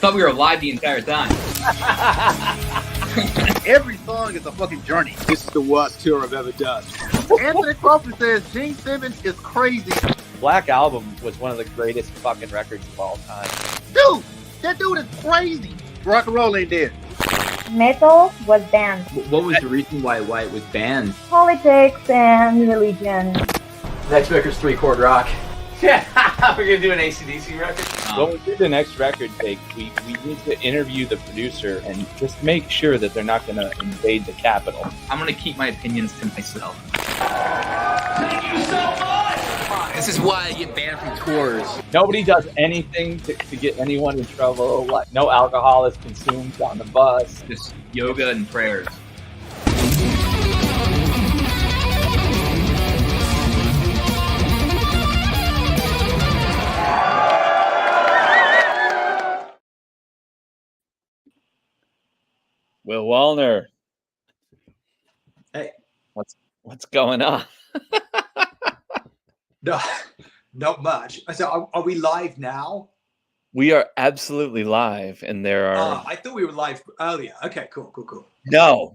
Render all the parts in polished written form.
thought we were live the entire time. Every song is a fucking journey. This is the worst tour I've ever done. Anthony Crawford says Gene Simmons is crazy. Black Album was one of the greatest fucking records of all time. Dude, that dude is crazy. Rock and roll ain't dead. Metal was banned. What was the reason why White was banned? Politics and religion. Next record's 3-chord rock. Yeah, we're gonna do an AC/DC record. When we do the next record, Jake, we need to interview the producer and just make sure that they're not going to invade the Capitol. I'm gonna keep my opinions to myself. Thank you so much. This is why I get banned from tours. Nobody does anything to get anyone in trouble. Like, no alcohol is consumed on the bus. Just yoga and prayers. Will Wallner. Hey. What's going on? No, not much. So are we live now? We are absolutely live, and there are. I thought we were live earlier. Okay, cool. No.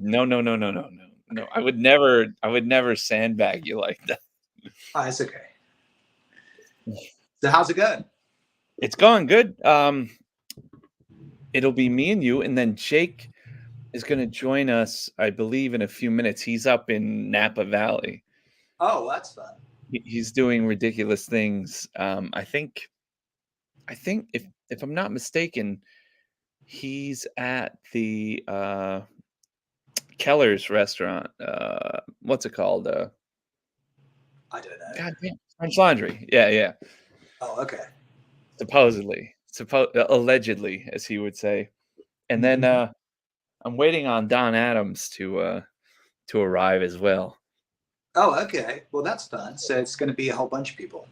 I would never sandbag you like that. It's okay. So how's it going? It's going good. It'll be me and you, and then Jake is going to join us, I believe, in a few minutes. He's up in Napa Valley. Oh, that's fun. He's doing ridiculous things. I think if I'm not mistaken, he's at the Keller's restaurant. What's it called? I don't know. God damn, French Laundry. Yeah. Oh, okay. Allegedly, as he would say. And then I'm waiting on Don Adams to arrive as well. Oh, okay. Well, that's fun. So it's going to be a whole bunch of people.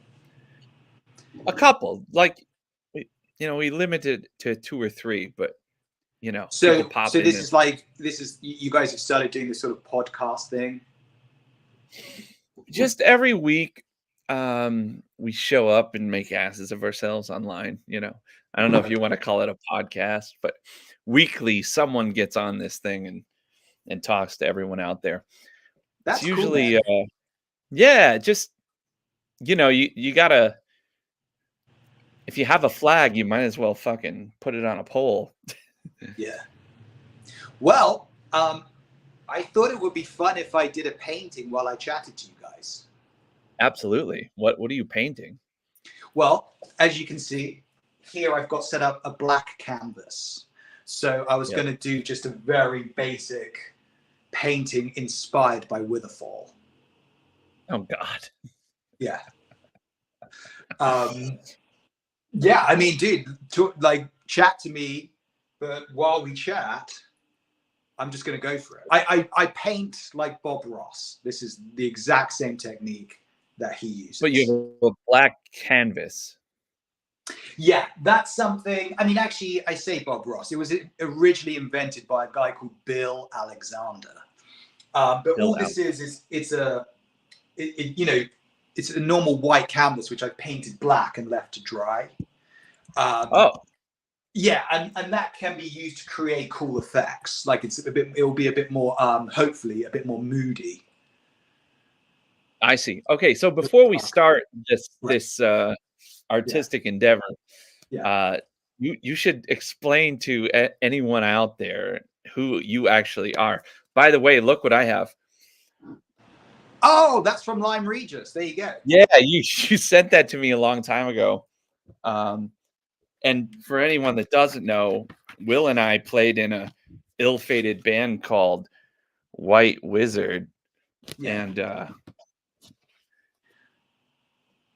A couple, like, we limited to 2 or 3, but So pop this is you guys have started doing this sort of podcast thing. Just every week, we show up and make asses of ourselves online. I don't know if you want to call it a podcast, but weekly someone gets on this thing and talks to everyone out there. That's it's usually cool, just you gotta, if you have a flag, you might as well fucking put it on a pole. Yeah. Well, I thought it would be fun if I did a painting while I chatted to you guys. Absolutely. What are you painting? Well, as you can see here, I've got set up a black canvas. So I was going to do just a very basic painting inspired by Witherfall. Oh God. Yeah. Yeah, I mean, dude, chat to me, but while we chat, I'm just going to go for it. I paint like Bob Ross. This is the exact same technique that he uses. But you have a black canvas. Yeah, that's something. I mean, actually, I say Bob Ross. It was originally invented by a guy called Bill Alexander. But all this is it's a normal white canvas which I painted black and left to dry. Yeah, and that can be used to create cool effects. Like it'll be a bit more, hopefully, a bit more moody. I see. Okay, so before we start this artistic endeavor, you should explain to anyone out there who you actually are. By the way, look what I have. Oh, that's from Lyme Regis. There you go. Yeah, you sent that to me a long time ago. And for anyone that doesn't know, Will and I played in a ill-fated band called White Wizard. Yeah. And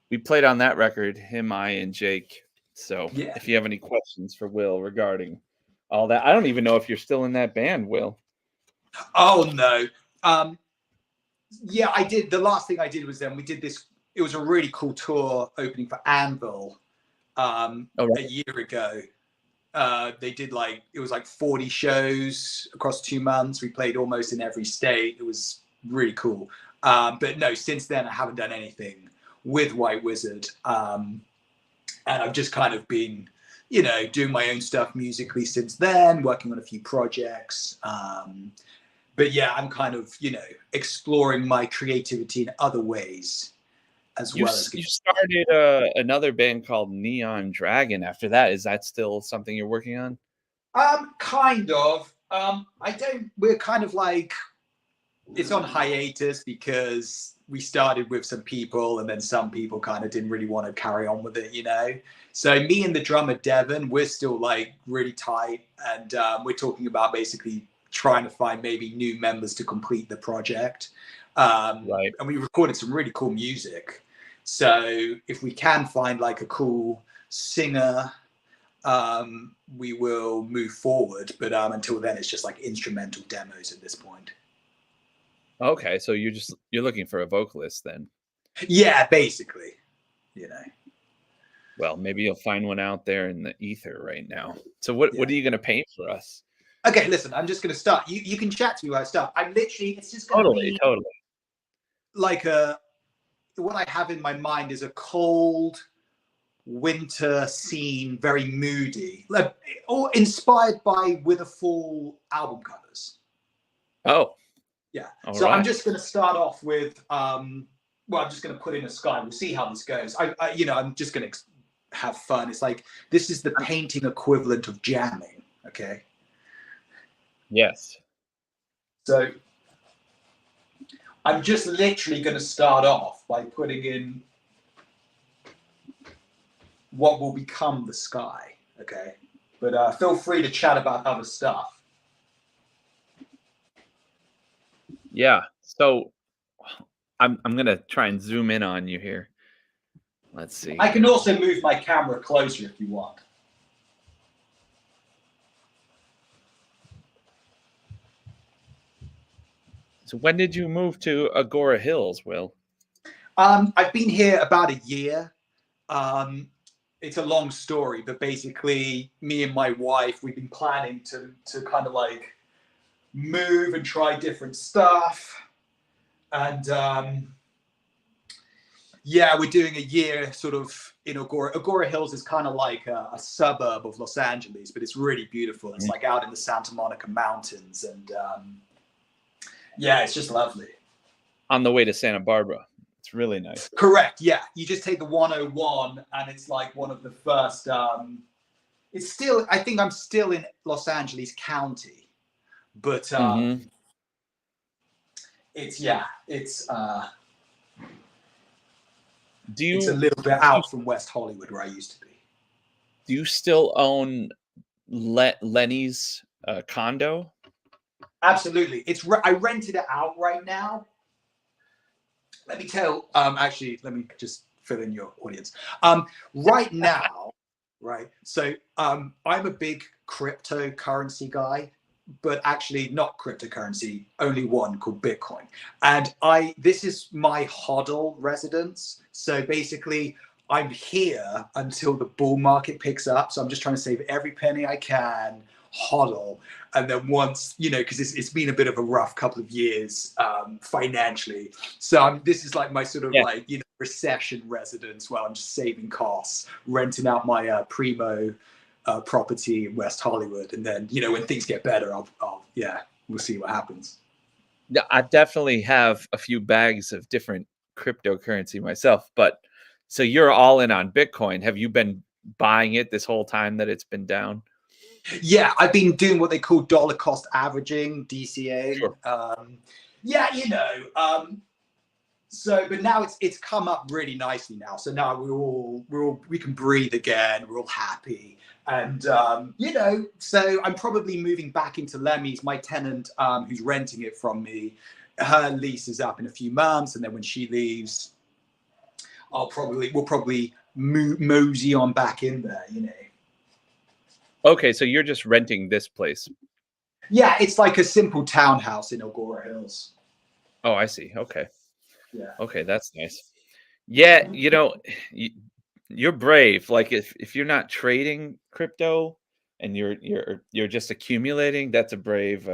we played on that record, him, I, and Jake. So if you have any questions for Will regarding all that, I don't even know if you're still in that band, Will. Oh, no. Yeah, I did. The last thing I did was we did this. It was a really cool tour opening for Anvil a year ago. They did it was 40 shows across 2 months. We played almost in every state. It was really cool. But no, since then, I haven't done anything with White Wizard. And I've just kind of been you know, doing my own stuff musically since then, working on a few projects. But yeah, I'm kind of, you know, exploring my creativity in other ways as well as you started another band called Neon Dragon. After that, is that still something you're working on? Kind of. We're kind of like, it's on hiatus because we started with some people and then some people kind of didn't really want to carry on with it, you know? So me and the drummer, Devon, we're still like really tight. And we're talking about basically trying to find maybe new members to complete the project. Right. And we recorded some really cool music. So if we can find like a cool singer, we will move forward. But until then, it's just like instrumental demos at this point. Okay, so you're looking for a vocalist then? Yeah, basically, you know. Well, maybe you'll find one out there in the ether right now. So what are you going to paint for us? Okay, listen, I'm just going to start. You can chat to me while I start. I'm literally, it's just going to be like what I have in my mind is a cold winter scene, very moody, like, or inspired by Witherfall album covers. Oh. Yeah. All so right. I'm just going to start off with, I'm just going to put in a sky. We'll see how this goes. You know, I'm just going to have fun. It's like, this is the painting equivalent of jamming. Okay. Yes. So I'm just literally going to start off by putting in what will become the sky. Okay. But feel free to chat about other stuff. Yeah. So I'm gonna try and zoom in on you here. Let's see. I can also move my camera closer if you want. So when did you move to Agora Hills, Will? I've been here about a year. It's a long story, but basically me and my wife, we've been planning to kind of like move and try different stuff. And yeah, we're doing a year sort of in Agora. Agora Hills is kind of like a suburb of Los Angeles, but it's really beautiful. It's like out in the Santa Monica Mountains. And yeah, it's just lovely. On the way to Santa Barbara. It's really nice. Correct. Yeah. You just take the 101 and it's like one of the first, it's still, I think I'm still in Los Angeles County, but it's, yeah, it's a little bit out from West Hollywood where I used to be. Do you still own Lenny's condo? Absolutely. I rented it out right now. Let me tell, actually, let me just fill in your audience. Right now, right, so I'm a big cryptocurrency guy, but actually not cryptocurrency, only one called Bitcoin. And this is my hodl residence. So basically, I'm here until the bull market picks up. So I'm just trying to save every penny I can, hodl. And then once, you know, because it's been a bit of a rough couple of years financially. So this is like my sort of like, you know, recession residence where I'm just saving costs, renting out my primo property in West Hollywood. And then, you know, when things get better, we'll see what happens. Yeah, I definitely have a few bags of different cryptocurrency myself. But so you're all in on Bitcoin. Have you been buying it this whole time that it's been down? Yeah, I've been doing what they call dollar cost averaging, DCA. Sure. Yeah, you know. But now it's come up really nicely now. So now we can breathe again. We're all happy, and you know. So I'm probably moving back into Lemmy's. My tenant, who's renting it from me, her lease is up in a few months, and then when she leaves, we'll probably mosey on back in there. You know. Okay, so you're just renting this place. Yeah, it's like a simple townhouse in Agora Hills. Oh, I see. Okay. Yeah. Okay, that's nice. Yeah, you know, you're brave. Like if you're not trading crypto and you're just accumulating, that's a brave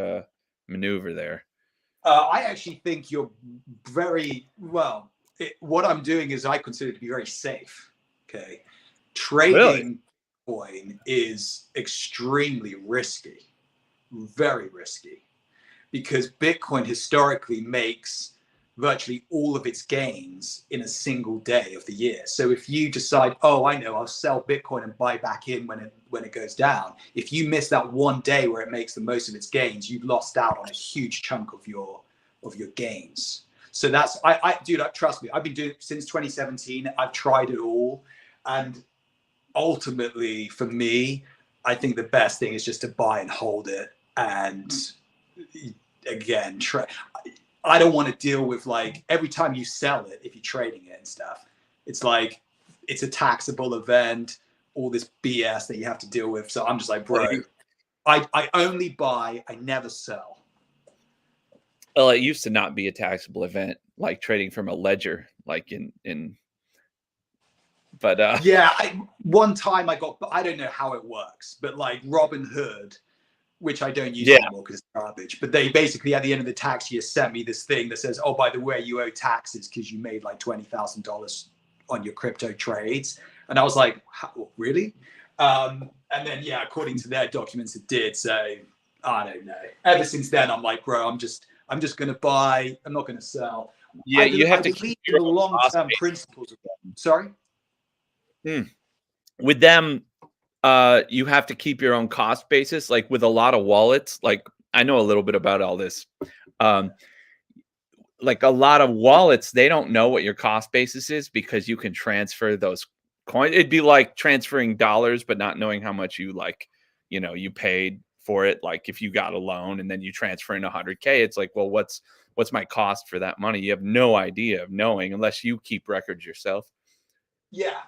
maneuver there. I actually think you're very well. What I'm doing is I consider it to be very safe. Okay, trading. Really? Bitcoin is extremely risky, very risky, because Bitcoin historically makes virtually all of its gains in a single day of the year. So if you decide, oh, I know, I'll sell Bitcoin and buy back in when it goes down, if you miss that one day where it makes the most of its gains, you've lost out on a huge chunk of your gains. So that's, dude, trust me, I've been doing it since 2017. I've tried it all. And ultimately, for me, I think the best thing is just to buy and hold it. And again, I don't want to deal with, like, every time you sell it, if you're trading it and stuff, it's like, it's a taxable event, all this BS that you have to deal with. So I'm just like, bro, I only buy, I never sell. Well, it used to not be a taxable event, like trading from a ledger, like but yeah, one time I got, I don't know how it works, but like Robinhood, which I don't use anymore because it's garbage, but they basically at the end of the tax year sent me this thing that says, oh, by the way, you owe taxes because you made like $20,000 on your crypto trades. And I was like, really? And then, yeah, according to their documents, it did. So I don't know. Ever since then, I'm like, bro, I'm just going to buy. I'm not going to sell. Yeah, you have to keep the long-term principles of them. Sorry? With them, you have to keep your own cost basis. Like with a lot of wallets, like I know a little bit about all this. Like a lot of wallets, they don't know what your cost basis is because you can transfer those coins. It'd be like transferring dollars, but not knowing how much you you paid for it. Like if you got a loan and then you transfer in 100K, it's like, well, what's my cost for that money? You have no idea of knowing unless you keep records yourself. Yeah.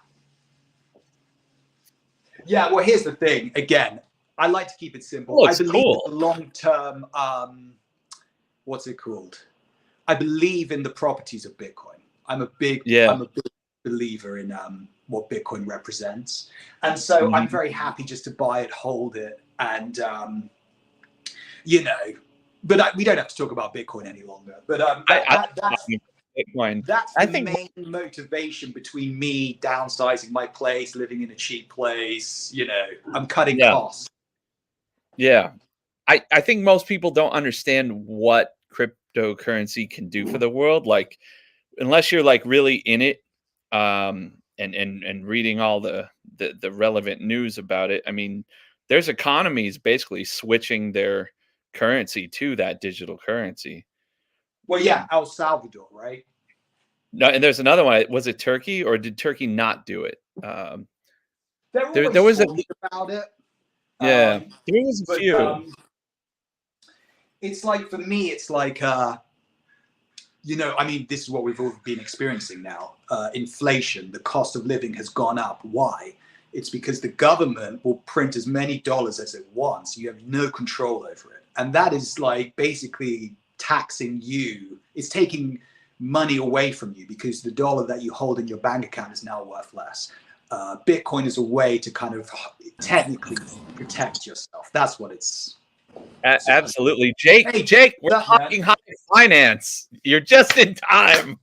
Yeah, well, here's the thing. Again, I like to keep it simple. I believe in the long-term, what's it called? I believe in the properties of Bitcoin. I'm a big believer in what Bitcoin represents. And so I'm very happy just to buy it, hold it, and, but we don't have to talk about Bitcoin any longer. But Bitcoin. That's the main motivation between me downsizing my place, living in a cheap place. I'm cutting costs. Yeah. I think most people don't understand what cryptocurrency can do for the world. Like, unless you're like really in it, and reading all the relevant news about it. I mean, there's economies basically switching their currency to that digital currency. Well, yeah, El Salvador, right? No, and there's another one. Was it Turkey, or did Turkey not do it? There was about it. Yeah, there was a few. It's like, for me, it's like, I mean, this is what we've all been experiencing now. Inflation, the cost of living has gone up. Why? It's because the government will print as many dollars as it wants. You have no control over it. And that is like basically taxing you. It's taking money away from you because the dollar that you hold in your bank account is now worth less. Bitcoin is a way to kind of technically protect yourself. That's what it's. Absolutely. Jake, we're talking high finance. You're just in time.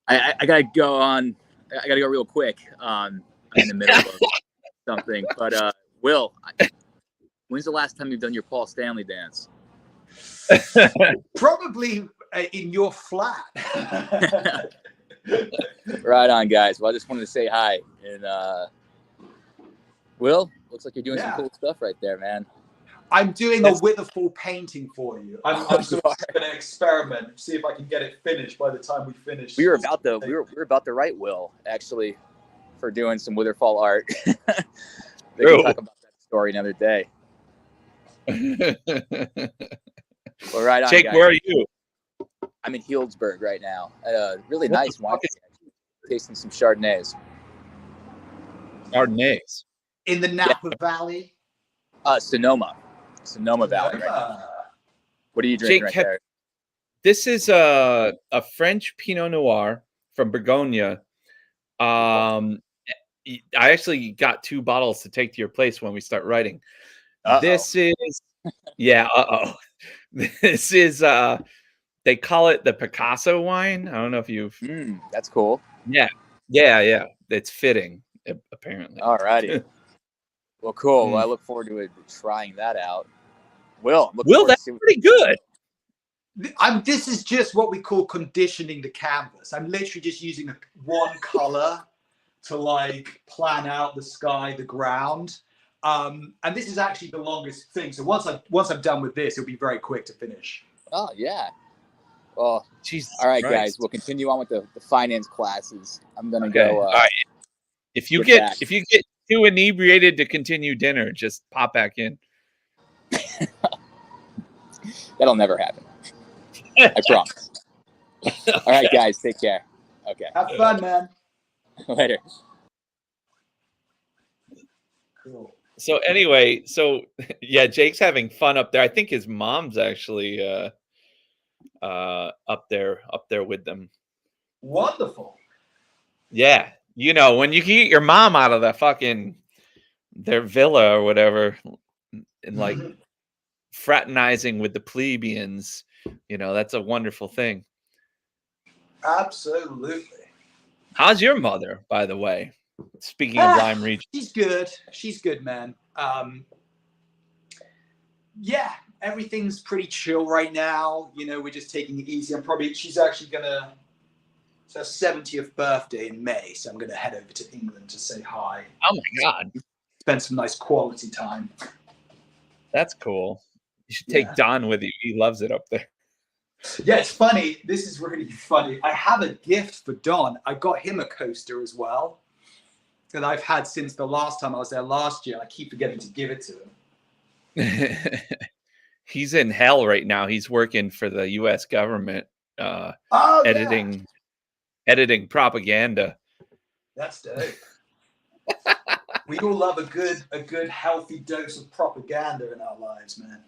I gotta go on. I gotta go real quick. I'm in the middle of something. But Will, when's the last time you've done your Paul Stanley dance? Probably in your flat. Right on, guys. Well, I just wanted to say hi. And Will, looks like you're doing some cool stuff right there, man. I'm doing a Witherfall painting for you. I'm sort of going to experiment, see if I can get it finished by the time we finish. We were about to write Will, actually, for doing some Witherfall art. We can talk about that story another day. Well, right on, Jake, guys. where are you? I'm in Healdsburg right now at a really nice wine, tasting some Chardonnays. Chardonnays. In the Napa Valley? Sonoma Valley. Right. What are you drinking right there? This is a French Pinot Noir from Bourgogne. I actually got 2 bottles to take to your place when we start writing. This is, this is, they call it the Picasso wine. I don't know if you've. That's cool. Yeah. It's fitting. apparently. All righty. Well, cool. Well, I Mm. look forward to trying that out. Will, Will, that's pretty good. This is just what we call conditioning the canvas. I'm literally just using one color to like plan out the sky, the ground. And this is actually the longest thing. So once I'm done with this, it'll be very quick to finish. Oh, yeah. Well, Jesus all right, Christ. guys. We'll continue on with the finance classes. I'm gonna Okay. go. All right. If you get too inebriated to continue dinner, just pop back in. That'll never happen. I promise. All right, guys. Take care. Okay. Have fun, man. Later. Cool. So anyway, yeah, Jake's having fun up there. I think his mom's actually up there with them. Wonderful. Yeah. You know, when you can get your mom out of their villa or whatever and like fraternizing with the plebeians, you know, that's a wonderful thing. Absolutely. How's your mother, by the way? Speaking of Lyme region. She's good. She's good, man. Yeah, everything's pretty chill right now. You know, we're just taking it easy. She's actually it's her 70th birthday in May, so I'm gonna head over to England to say hi. Oh my God. Spend some nice quality time. That's cool. You should take Don with you. He loves it up there. Yeah, it's funny. This is really funny. I have a gift for Don. I got him a coaster as well that I've had since the last time I was there last year. I keep forgetting to give it to him. He's in hell right now. He's working for the U.S. government, editing propaganda. That's dope. We all love a good healthy dose of propaganda in our lives, man.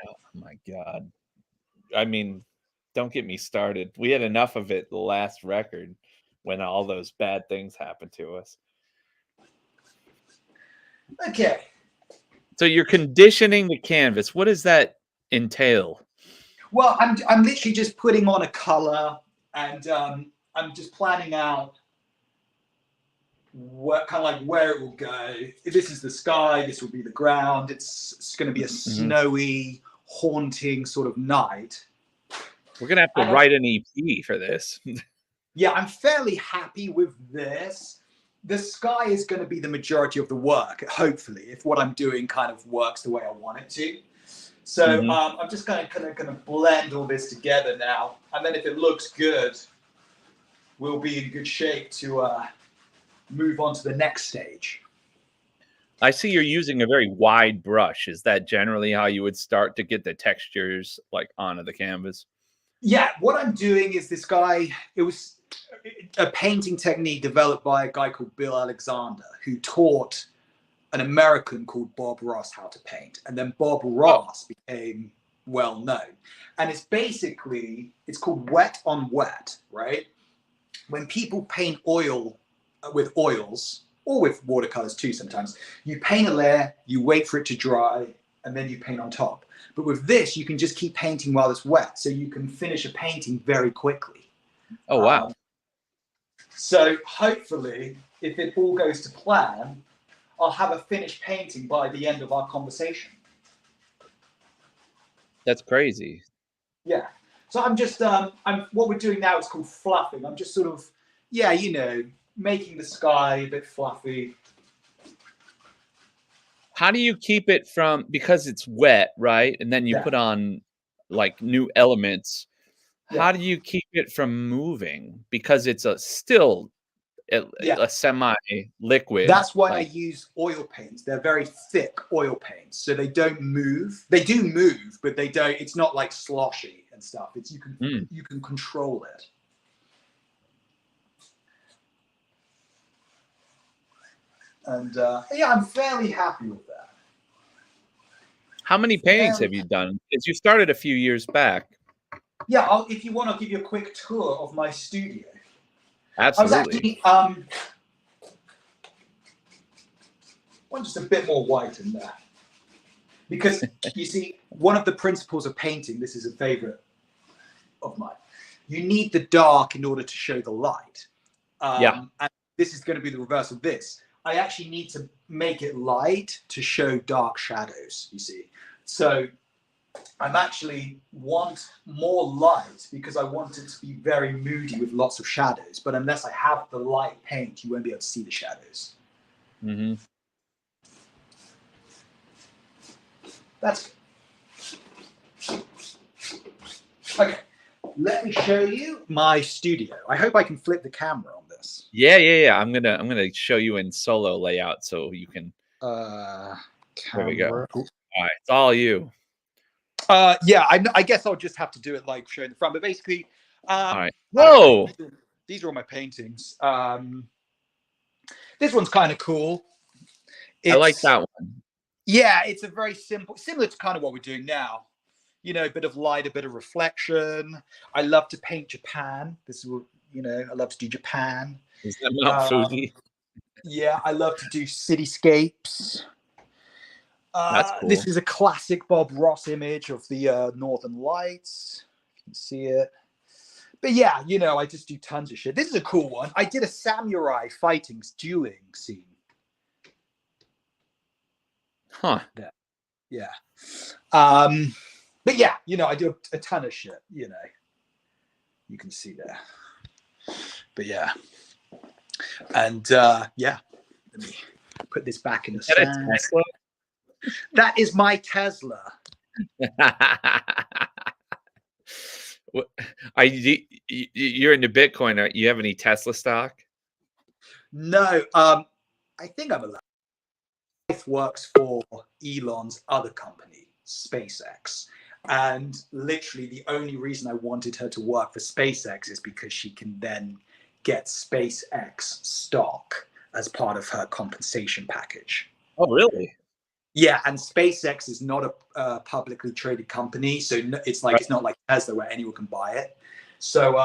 Oh my God. I mean, don't get me started. We had enough of it the last record when all those bad things happened to us. Okay. So you're conditioning the canvas. What does that entail? Well, I'm literally just putting on a color, and I'm just planning out what kind of like where it will go. If this is the sky, this will be the ground. It's going to be a snowy, haunting sort of night. We're gonna have to write an EP for this. Yeah, I'm fairly happy with this. The sky is going to be the majority of the work, hopefully, if what I'm doing kind of works the way I want it to. So I'm just going to blend all this together now, and then if it looks good, we'll be in good shape to move on to the next stage. I see you're using a very wide brush. Is that generally how you would start to get the textures like onto the canvas? Yeah, what I'm doing is this guy, it was a painting technique developed by a guy called Bill Alexander, who taught an American called Bob Ross how to paint. And then Bob Ross became well known. And it's called wet on wet, right? When people paint oil with oils, or with watercolors too sometimes, you paint a layer, you wait for it to dry, and then you paint on top. But with this, you can just keep painting while it's wet, so you can finish a painting very quickly. Oh, wow. So hopefully, if it all goes to plan, I'll have a finished painting by the end of our conversation. That's crazy. Yeah. So I'm just, what we're doing now is called fluffing. I'm just sort of, making the sky a bit fluffy. How do you keep it from, because it's wet, right? And then you put on like new elements. Yeah. How do you keep it from moving? Because it's still a semi-liquid. That's why I use oil paints. They're very thick oil paints, so they don't move. They do move, but they don't. It's not like sloshy and stuff. It's you can control it. And I'm fairly happy with that. How many paintings have you done? Because you started a few years back. Yeah, if you want, I'll give you a quick tour of my studio. Absolutely. I was actually, want just a bit more white in there. Because, you see, one of the principles of painting, this is a favorite of mine, you need the dark in order to show the light. And this is going to be the reverse of this. I actually need to make it light to show dark shadows, you see. So I'm actually want more light because I want it to be very moody with lots of shadows. But unless I have the light paint, you won't be able to see the shadows. Mm-hmm. That's good. Okay. Let me show you my studio. I hope I can flip the camera on this. Yeah. I'm gonna show you in solo layout so you can. Camera. There we go. All right, it's all you. Yeah, I guess I'll just have to do it like showing the front. But basically, all right. Whoa! These are all my paintings. This one's kind of cool. I like that one. Yeah, it's a very similar to kind of what we're doing now. You know, a bit of light, a bit of reflection. I love to paint Japan. This is, you know, I love to do Japan. Is that Mount Fuji? Yeah, I love to do cityscapes. That's cool. This is a classic Bob Ross image of the Northern Lights. You can see it. But yeah, you know, I just do tons of shit. This is a cool one. I did a samurai dueling scene. Huh. Yeah. But yeah, you know, I do a ton of shit, you know. You can see there. But yeah. And yeah, let me put this back in the stand. That is my Tesla. You're into Bitcoin. You have any Tesla stock? No. I think I'm allowed. My wife works for Elon's other company, SpaceX. And literally the only reason I wanted her to work for SpaceX is because she can then get SpaceX stock as part of her compensation package. Oh, really? Yeah, and SpaceX is not a publicly traded company, so it's like It's not like Tesla where anyone can buy it. So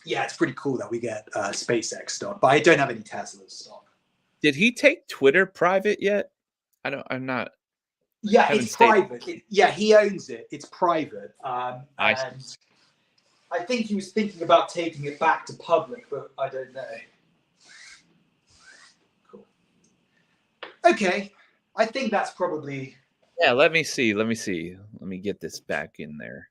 yeah, it's pretty cool that we get SpaceX stock, but I don't have any Tesla stock. Did he take Twitter private yet? I'm not. Yeah, it's private. Yeah, he owns it. It's private. And I think he was thinking about taking it back to public, but I don't know. Cool. Okay. I think that's probably. Yeah, let me see. Let me get this back in there.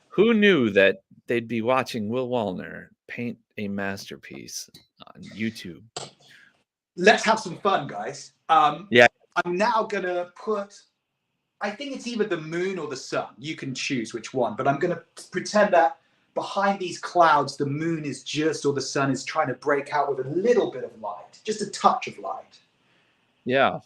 Who knew that they'd be watching Will Wallner paint a masterpiece on YouTube? Let's have some fun, guys. Yeah. I'm now going to put, I think it's either the moon or the sun. You can choose which one, but I'm going to pretend that behind these clouds, the moon is just, or the sun is trying to break out with a little bit of light, just a touch of light. Yeah.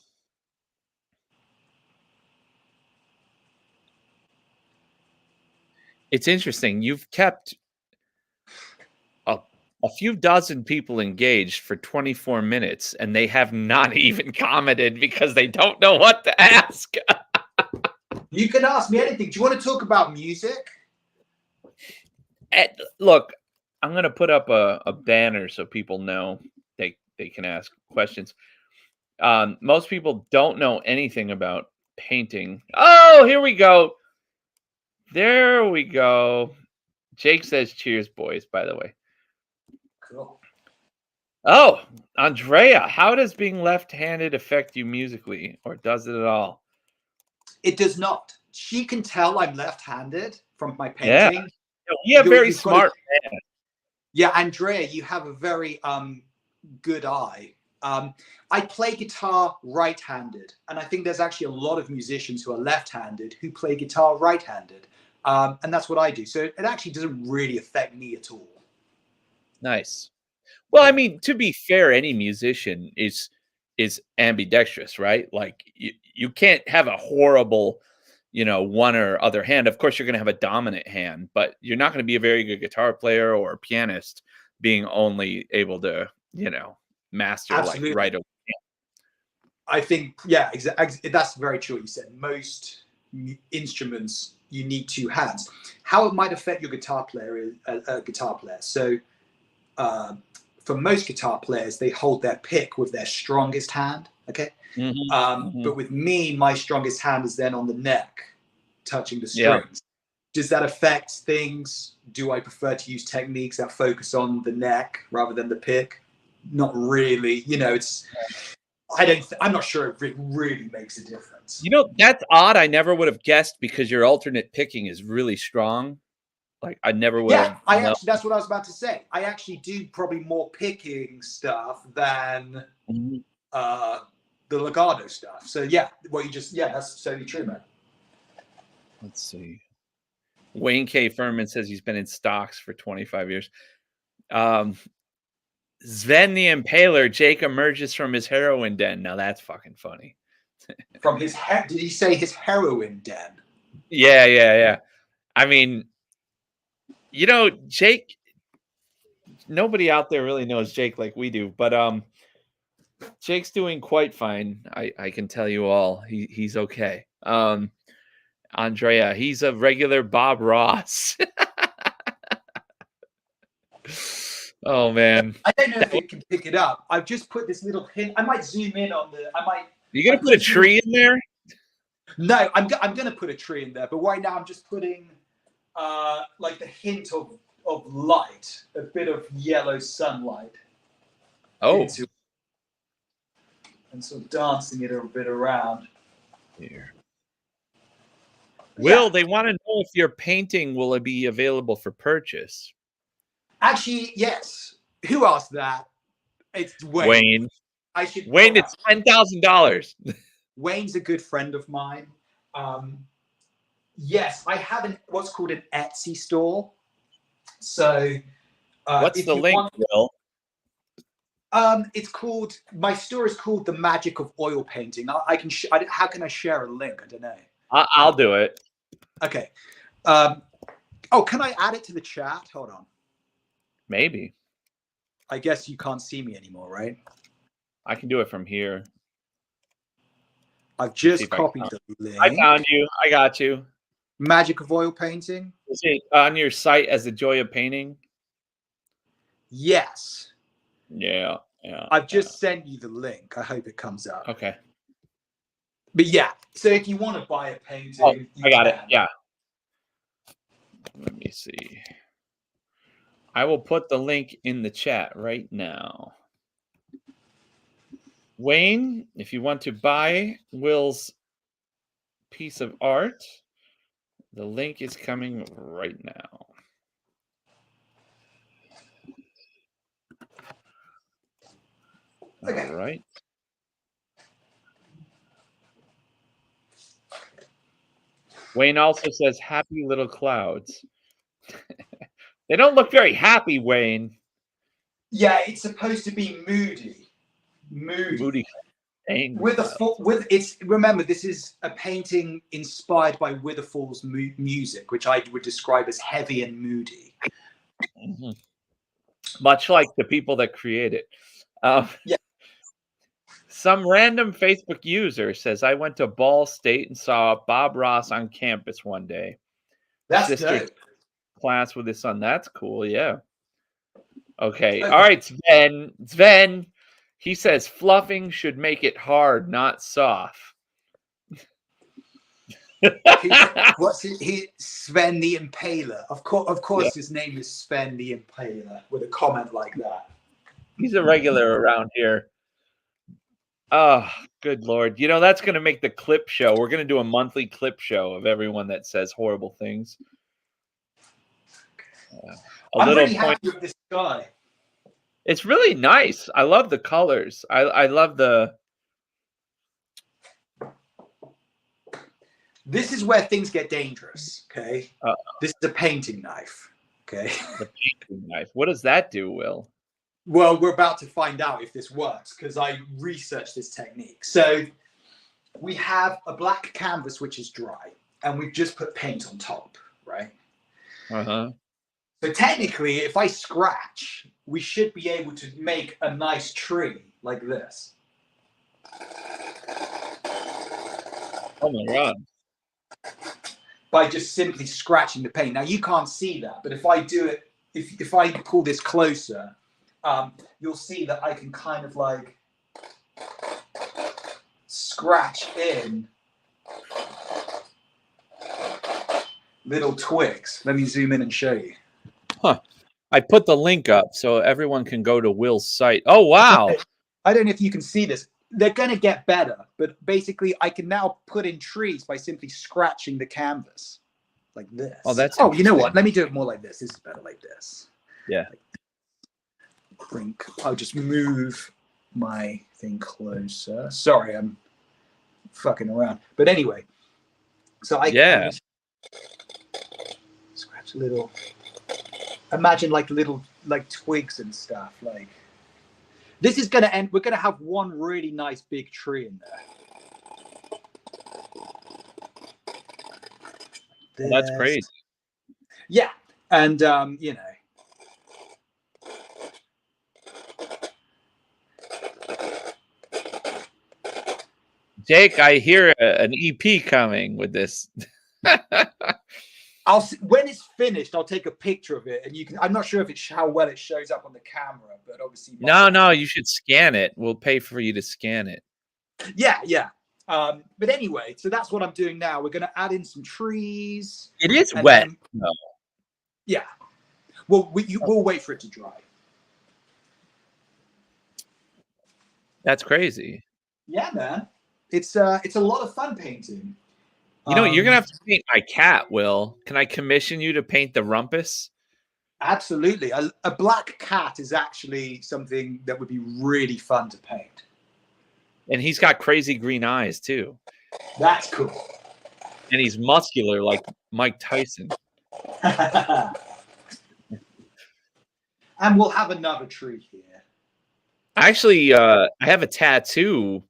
It's interesting. You've kept a few dozen people engaged for 24 minutes, and they have not even commented because they don't know what to ask. You can ask me anything. Do you want to talk about music? Look, I'm going to put up a banner so people know they can ask questions. Most people don't know anything about painting. Oh, here we go. There we go. Jake says cheers, boys, by the way. Cool. Oh, Andrea, how does being left-handed affect you musically, or does it at all? It does not. She can tell I'm left-handed from my painting. Yeah, you have very smart man. Yeah, Andrea, you have a very good eye. I play guitar right-handed, and I think there's actually a lot of musicians who are left-handed who play guitar right-handed, and that's what I do. So it actually doesn't really affect me at all. Nice. Well, I mean, to be fair, any musician is ambidextrous, right? Like you can't have a horrible, one or other hand. Of course, you're going to have a dominant hand, but you're not going to be a very good guitar player or pianist being only able to, master Absolutely. Like right away. I think, yeah, exactly. That's very true what you said. Most instruments, you need two hands. How it might affect your guitar player is a guitar player. So for most guitar players, they hold their pick with their strongest hand. Okay. But with me, my strongest hand is then on the neck, touching the strings. Yeah. Does that affect things? Do I prefer to use techniques that focus on the neck rather than the pick? not really. It's. I'm not sure if it really makes a difference. That's odd. I never would have guessed because your alternate picking is really strong. Like I never would have. Yeah, that's what I was about to say. I actually do probably more picking stuff than the legato stuff. So that's totally true, man. Let's see. Wayne K. Furman says he's been in stocks for 25 years. Sven the Impaler, Jake emerges from his heroin den. Now that's fucking funny. From his did he say his heroin den? Yeah. I mean, Jake, nobody out there really knows Jake like we do, but Jake's doing quite fine. I can tell you all. He's okay. Andrea, he's a regular Bob Ross. Oh man. I don't know if you can pick it up. I've just put this little hint. I might zoom in on You gonna put a tree in there? No, I'm gonna put a tree in there, but right now I'm just putting like the hint of light, a bit of yellow sunlight. Oh. And sort of dancing it a bit around. Here. Will, they want to know if your painting will be available for purchase. Actually, yes. Who asked that? It's Wayne. Wayne, it's $10,000. Wayne's a good friend of mine. Yes, I have what's called an Etsy store. So, what's the link, Will? It's called. My store is called The Magic of Oil Painting. I can. How can I share a link? I don't know. I'll do it. Okay. Can I add it to the chat? Hold on. Maybe. I guess you can't see me anymore, right? I can do it from here. I've just copied the link. I found you. I got you. Magic of Oil Painting. Is it on your site as the Joy of Painting? Yes. Yeah. I've just sent you the link. I hope it comes up. Okay. But yeah, so if you want to buy a painting, I got it. Yeah. Let me see. I will put the link in the chat right now. Wayne, if you want to buy Will's piece of art, the link is coming right now. Okay. All right. Wayne also says, happy little clouds. They don't look very happy, Wayne. Yeah, it's supposed to be moody. Moody. Remember, this is a painting inspired by Witherfall's music, which I would describe as heavy and moody. Mm-hmm. Much like the people that create it. Yeah. Some random Facebook user says, I went to Ball State and saw Bob Ross on campus one day. That's dope. Class with his son. That's cool. Yeah. Okay. All right, Sven. Sven, he says fluffing should make it hard, not soft. What's he? Sven the Impaler. Of course, His name is Sven the Impaler with a comment like that. He's a regular around here. Oh, good Lord. That's going to make the clip show. We're going to do a monthly clip show of everyone that says horrible things. I'm really happy with this guy. It's really nice. I love the colors. I love the... This is where things get dangerous, okay? This is a painting knife, okay? The painting knife. What does that do, Will? Well, we're about to find out if this works because I researched this technique. So we have a black canvas which is dry, and we've just put paint on top, right? Uh-huh. So technically, if I scratch, we should be able to make a nice tree like this. Oh my God. By just simply scratching the paint. Now you can't see that, but if I do it, if I pull this closer, you'll see that I can kind of like scratch in little twigs. Let me zoom in and show you. Huh. I put the link up so everyone can go to Will's site. Oh, wow. I don't know if you can see this. They're going to get better, but basically I can now put in trees by simply scratching the canvas like this. Oh, that's you know what? Let me do it more like this. This is better like this. Yeah. I'll just move my thing closer. Sorry, I'm fucking around. But anyway, so I can scratch little, imagine like little like twigs and stuff. Like this is going to end. We're going to have one really nice big tree in there. That's crazy. Yeah. And, you know, Jake, I hear an EP coming with this. when it's finished, I'll take a picture of it, and you can. I'm not sure if it's how well it shows up on the camera, but obviously. No, you should scan it. We'll pay for you to scan it. Yeah. But anyway, so that's what I'm doing now. We're going to add in some trees. It is wet. No. Yeah. Well, we'll wait for it to dry. That's crazy. Yeah, man. It's a lot of fun painting. You know, you're gonna have to paint my cat, Will. Can I commission you to paint the rumpus? Absolutely. A black cat is actually something that would be really fun to paint. And he's got crazy green eyes too. That's cool. And he's muscular like Mike Tyson. And we'll have another tree here. Actually, I have a tattoo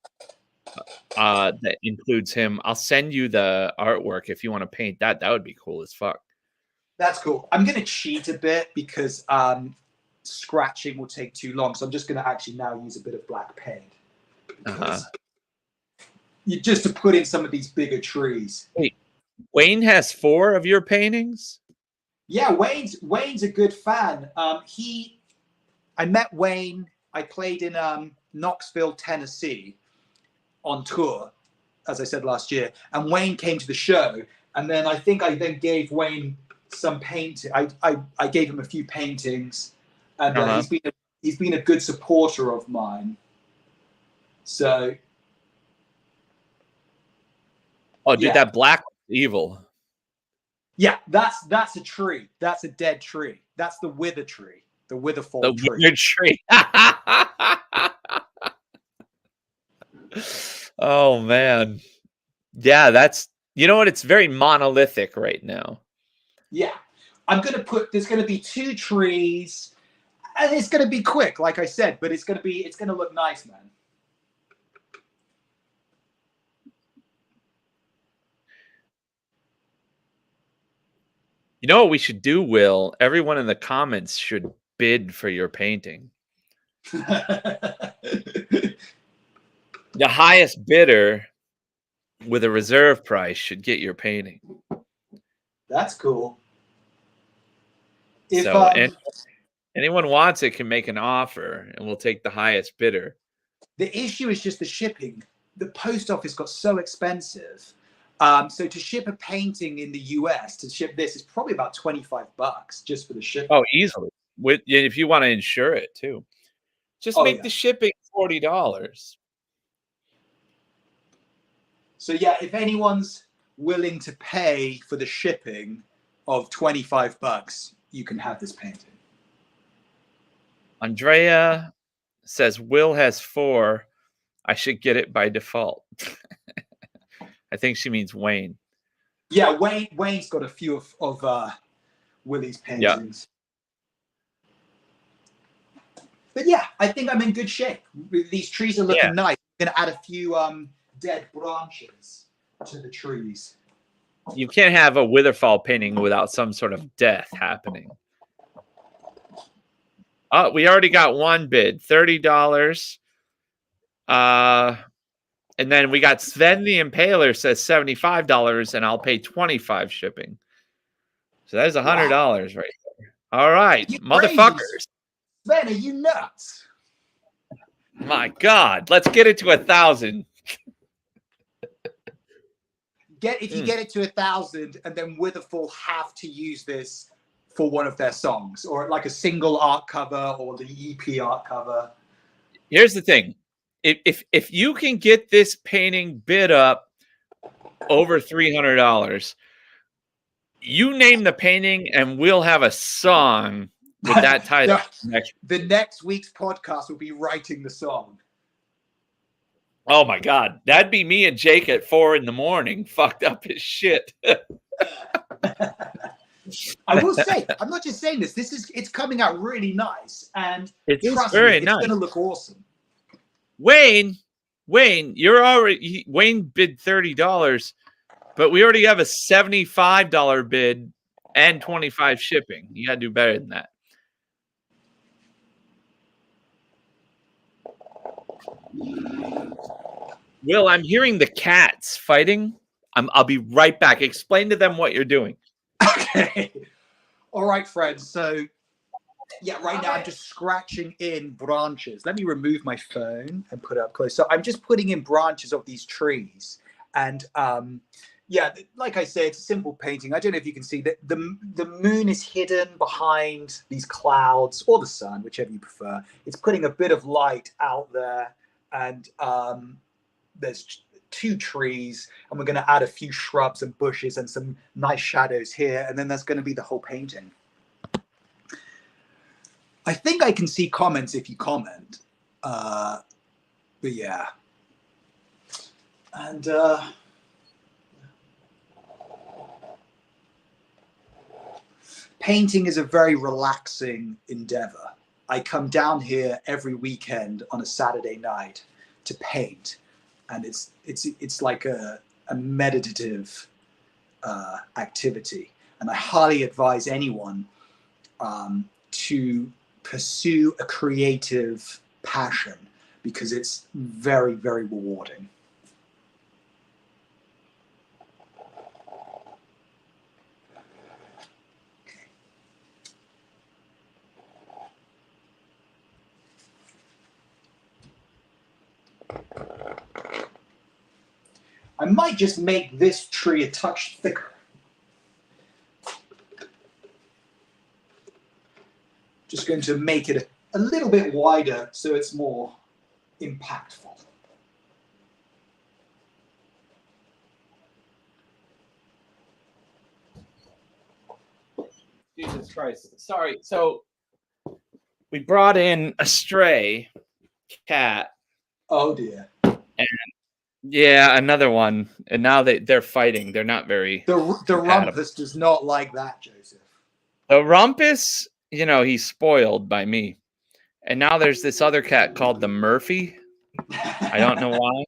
that includes him. I'll send you the artwork if you want to paint that. That would be cool as fuck. That's cool. I'm going to cheat a bit because scratching will take too long. So I'm just going to actually now use a bit of black paint. Just to put in some of these bigger trees. Wait, Wayne has 4 of your paintings? Yeah, Wayne's a good fan. I met Wayne. I played in Knoxville, Tennessee on tour, as I said last year. And Wayne came to the show. And then I think I then gave Wayne some painting. I gave him a few paintings. And he's been a good supporter of mine. So. Oh, dude, that black evil. Yeah, that's a tree. That's a dead tree. That's the wither tree. The Witherfall tree. The wither tree. Oh, man. Yeah, that's... You know what? It's very monolithic right now. Yeah. There's going to be 2 trees. And it's going to be quick, like I said. But it's going to look nice, man. You know what we should do, Will? Everyone in the comments should bid for your painting. The highest bidder with a reserve price should get your painting. That's cool. And anyone wants it can make an offer, and we'll take the highest bidder. The issue is just the shipping. The post office got so expensive. So to ship a painting in the US, to ship this is probably about $25 just for the shipping. Oh, easily. If you want to insure it too, just make the shipping $40. So yeah, if anyone's willing to pay for the shipping of $25, you can have this painting. Andrea says Will has 4. I should get it by default. I think she means Wayne. Yeah, Wayne's got a few of Willie's paintings. Yeah. But yeah, I think I'm in good shape. These trees are looking nice. I'm going to add a few dead branches to the trees. You can't have a Witherfall painting without some sort of death happening. Oh, we already got one bid, $30. And then we got Sven the Impaler says $75, and I'll pay $25 shipping. So that's $100 right there. All right, motherfuckers. Sven, are you nuts? My God, let's get it to 1,000. If you get it to 1,000, and then Witherfall have to use this for one of their songs, or like a single art cover or the EP art cover. Here's the thing. If you can get this painting bid up over $300, you name the painting and we'll have a song with that title. The next week's podcast will be writing the song. Oh my God. That'd be me and Jake at 4 a.m. fucked up as shit. I will say, I'm not just saying this. It's coming out really nice, and it's trust very me, nice. It's going to look awesome. Wayne, Wayne bid $30, but we already have a $75 bid and $25 shipping. You got to do better than that. Will, I'm hearing the cats fighting. I'll be right back. Explain to them what you're doing. Okay. All right, friends. So, yeah, right now I'm just scratching in branches. Let me remove my phone and put it up close. So I'm just putting in branches of these trees. And yeah, like I said, it's a simple painting. I don't know if you can see that the moon is hidden behind these clouds, or the sun, whichever you prefer. It's putting a bit of light out there. And there's 2 trees, and we're going to add a few shrubs and bushes and some nice shadows here, and then that's going to be the whole painting. I think I can see comments if you comment, but yeah. And painting is a very relaxing endeavor. I come down here every weekend on a Saturday night to paint, and it's like a meditative activity. And I highly advise anyone to pursue a creative passion, because it's very, very rewarding. I might just make this tree a touch thicker. Just going to make it a little bit wider so it's more impactful. Jesus Christ. Sorry. So we brought in a stray cat. Oh dear. And yeah, another one. And now they're fighting. They're not very... The rumpus does not like that, Joseph. The rumpus, you know, he's spoiled by me. And now there's this other cat called the Murphy. I don't know why.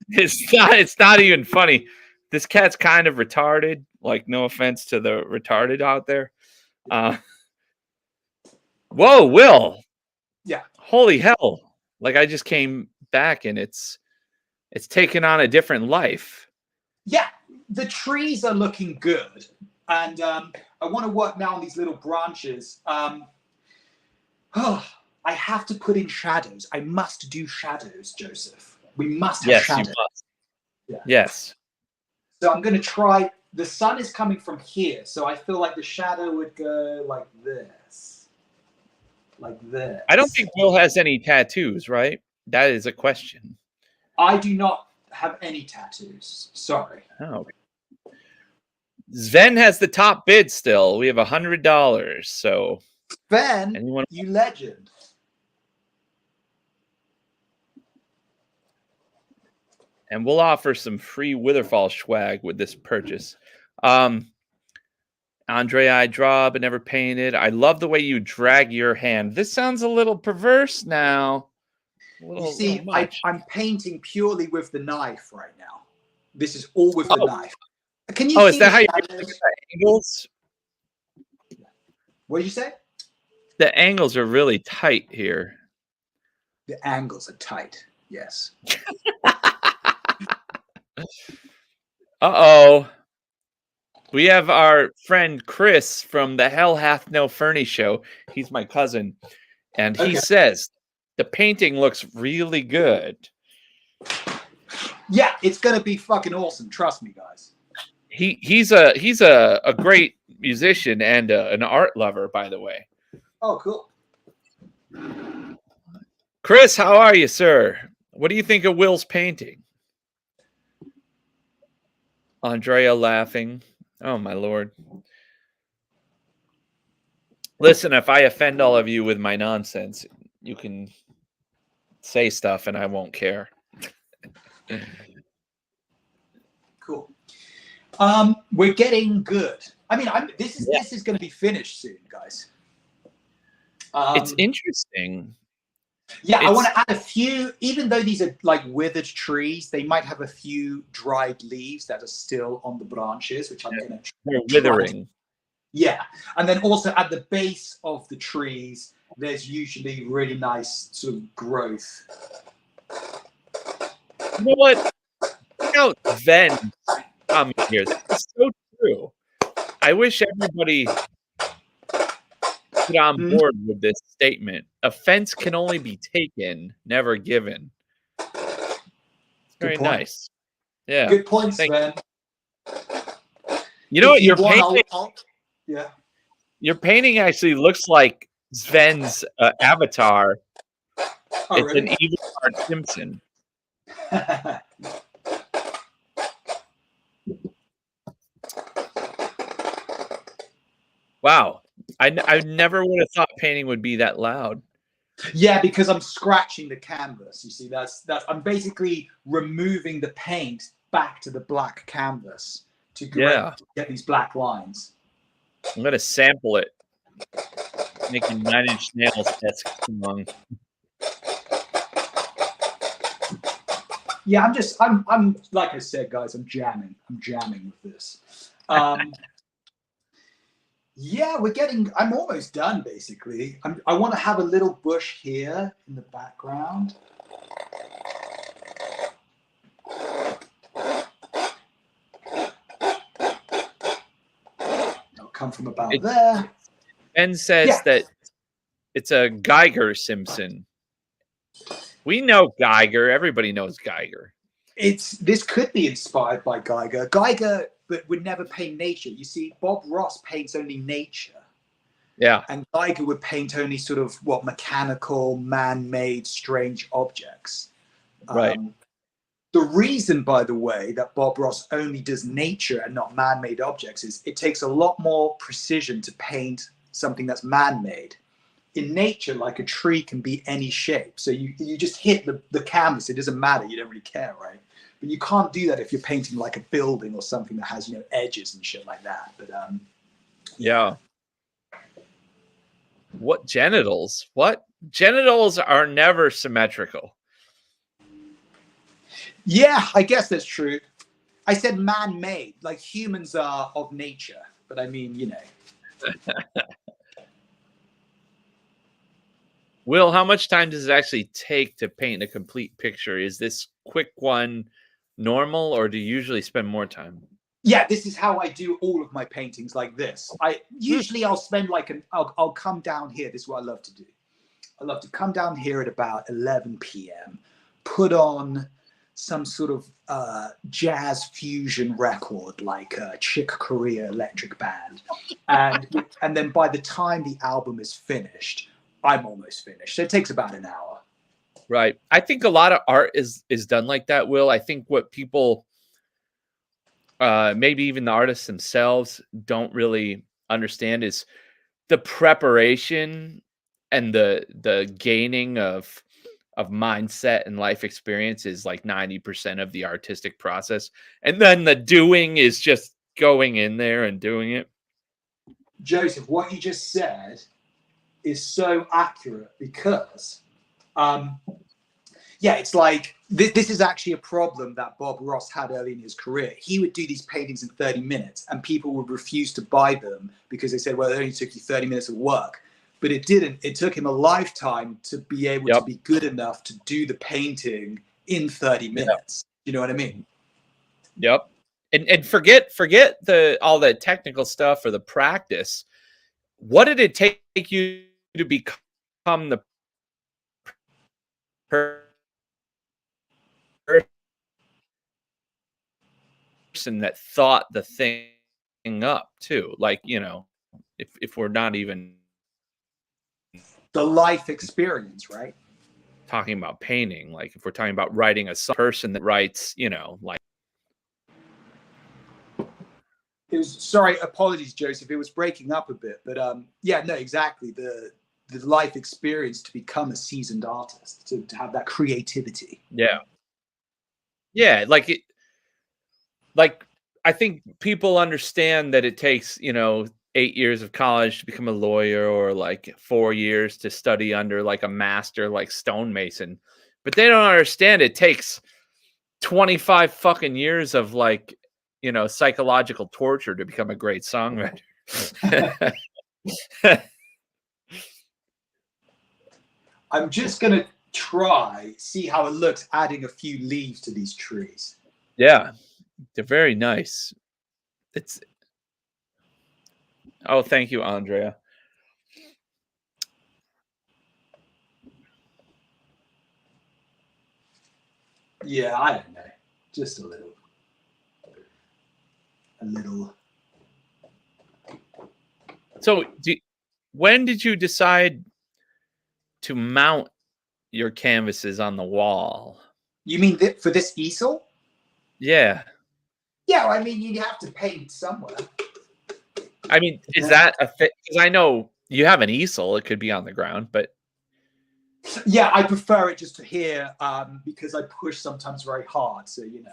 It's not even funny. This cat's kind of retarded. Like, no offense to the retarded out there. Whoa, Will. Yeah. Holy hell. Like, I just came back and it's taken on a different life. Yeah, the trees are looking good. And I want to work now on these little branches. I have to put in shadows. I must do shadows, Joseph. We must have shadows. You must. Yeah. Yes. So I'm going to try. The sun is coming from here, so I feel like the shadow would go like this. Like this. I don't think Will has any tattoos, right? That is a question. I do not have any tattoos. Sorry. Oh. Sven has the top bid still. We have $100. So Sven, you legend. And we'll offer some free Witherfall swag with this purchase. Andre, I draw but never painted. I love the way you drag your hand. This sounds a little perverse now. You see, I'm painting purely with the knife right now. This is all with the knife. Can you see is that how you look at the angles? What did you say? The angles are really tight here. The angles are tight, yes. Uh-oh. We have our friend Chris from the Hell Hath No Fernie show. He's my cousin. And he says the painting looks really good. Yeah, it's going to be fucking awesome. Trust me, guys. He's a great musician and an art lover, by the way. Oh, cool. Chris, how are you, sir? What do you think of Will's painting? Andrea laughing. Oh, my Lord. Listen, if I offend all of you with my nonsense, you can say stuff and I won't care. Cool. We're getting good. I mean, this is going to be finished soon, guys. It's interesting. Yeah, I want to add a few, even though these are like withered trees, they might have a few dried leaves that are still on the branches, which I'm going to They're withering. Yeah, and then also at the base of the trees, there's usually really nice sort of growth. You know what? You know, Ven's comment here. That's so true. I wish everybody get on board with this statement. Offense can only be taken, never given. Very nice. Yeah. Good point, Sven. You know what? Your painting, yeah. Your painting actually looks like Sven's avatar. It's really? an evil Bart Simpson. Wow. I never would have thought painting would be that loud. Yeah, because I'm scratching the canvas. You see, that's I'm basically removing the paint back to the black canvas to get these black lines. I'm gonna sample it, making 9 Inch Nails-esque song. Yeah, I'm like I said, guys, I'm jamming with this. Yeah, I'm almost done, basically. I want to have a little bush here in the background. It'll come from about there. Ben says that it's a Geiger Simpson. We know Geiger. Everybody knows Geiger. This could be inspired by Geiger. Geiger but would never paint nature. You see, Bob Ross paints only nature. Yeah. And Geiger would paint only sort of mechanical, man-made, strange objects. Right. The reason, by the way, that Bob Ross only does nature and not man-made objects is it takes a lot more precision to paint something that's man-made. In nature, like a tree can be any shape. So you just hit the canvas. It doesn't matter. You don't really care, right? But you can't do that if you're painting like a building or something that has, edges and shit like that. But yeah. What genitals? What? Genitals are never symmetrical. Yeah, I guess that's true. I said man-made, like humans are of nature. But I mean, Will, how much time does it actually take to paint a complete picture? Is this quick one normal, or do you usually spend more time? Yeah, this is how I do all of my paintings like this. I'll spend I'll come down here. This is what I love to do. I love to come down here at about 11 p.m., put on some sort of jazz fusion record like Chick Corea Electric Band. And then by the time the album is finished, I'm almost finished. So it takes about an hour. Right. I think a lot of art is done like that, Will. I think what people, maybe even the artists themselves, don't really understand is the preparation and the gaining of mindset and life experience is like 90% of the artistic process. And then the doing is just going in there and doing it. Joseph, what you just said is so accurate because it's like this is actually a problem that Bob Ross had early in his career. He would do these paintings in 30 minutes and people would refuse to buy them because they said, well, it only took you 30 minutes of work. But it didn't. It took him a lifetime to be able to be good enough to do the painting in 30 minutes. You know what I mean? Yep. And forget all the technical stuff or the practice. What did it take you to become the person that thought the thing up too. Like, you know, if we're not even the life experience, right? talking about painting, like if we're talking about writing a person that writes, you know, like. It was, sorry, apologies, Joseph. It was breaking up a bit, but yeah, no, exactly. The life experience to become a seasoned artist, to have that creativity. Yeah. Yeah, like I think people understand that it takes, you know, 8 years of college to become a lawyer, or like 4 years to study under like a master like stonemason. But they don't understand it takes 25 fucking years of like, you know, psychological torture to become a great songwriter. I'm just gonna see how it looks adding a few leaves to these trees. Yeah, they're very nice. Oh, thank you, Andrea. Yeah, I don't know, just a little. So, when did you decide to mount your canvases on the wall? You mean for this easel? Yeah. Yeah, I mean, you have to paint somewhere. I mean, is that a fit? Because I know you have an easel; it could be on the ground, but yeah, I prefer it just to here because I push sometimes very hard. So you know.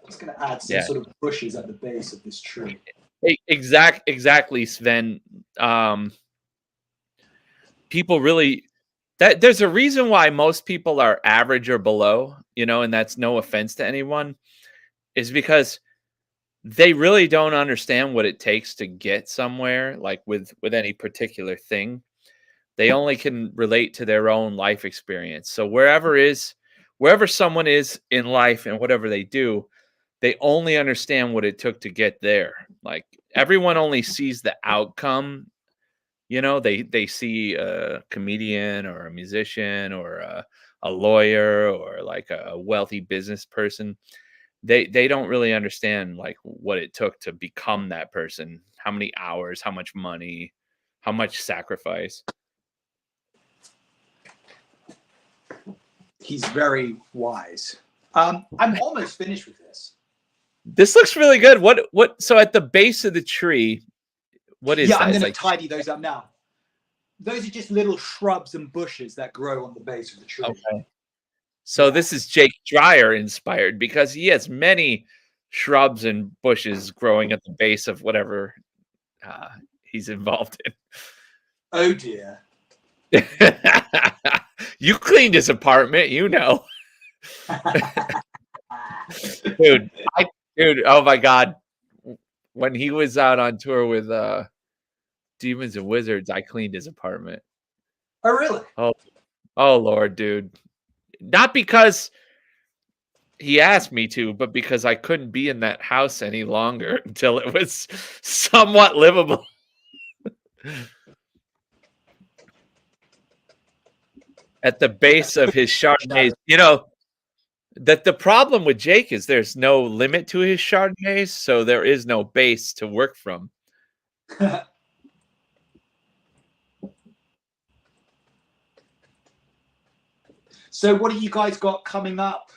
Just going to add some sort of bushes at the base of this tree. Exactly, Sven. People really there's a reason why most people are average or below, you know, and that's no offense to anyone, is because they really don't understand what it takes to get somewhere, like with any particular thing. They only can relate to their own life experience. So wherever someone is in life and whatever they do, they only understand what it took to get there. Like everyone only sees the outcome. You know, they see a comedian or a musician or a lawyer or like a wealthy business person. They don't really understand like what it took to become that person. How many hours, how much money, how much sacrifice. He's very wise. I'm almost finished with this. This looks really good. What? So at the base of the tree, what is that? I'm going to tidy those up now. Those are just little shrubs and bushes that grow on the base of the tree. Okay. So this is Jake Dreyer inspired, because he has many shrubs and bushes growing at the base of whatever he's involved in. Oh dear. You cleaned his apartment, you know. Dude, oh my God. When he was out on tour with Demons and Wizards, I cleaned his apartment. Oh really? Oh Lord, dude. Not because he asked me to, but because I couldn't be in that house any longer until it was somewhat livable. At the base of his Chardonnays, you know, that the problem with Jake is there's no limit to his Chardonnays, so there is no base to work from. So what do you guys got coming up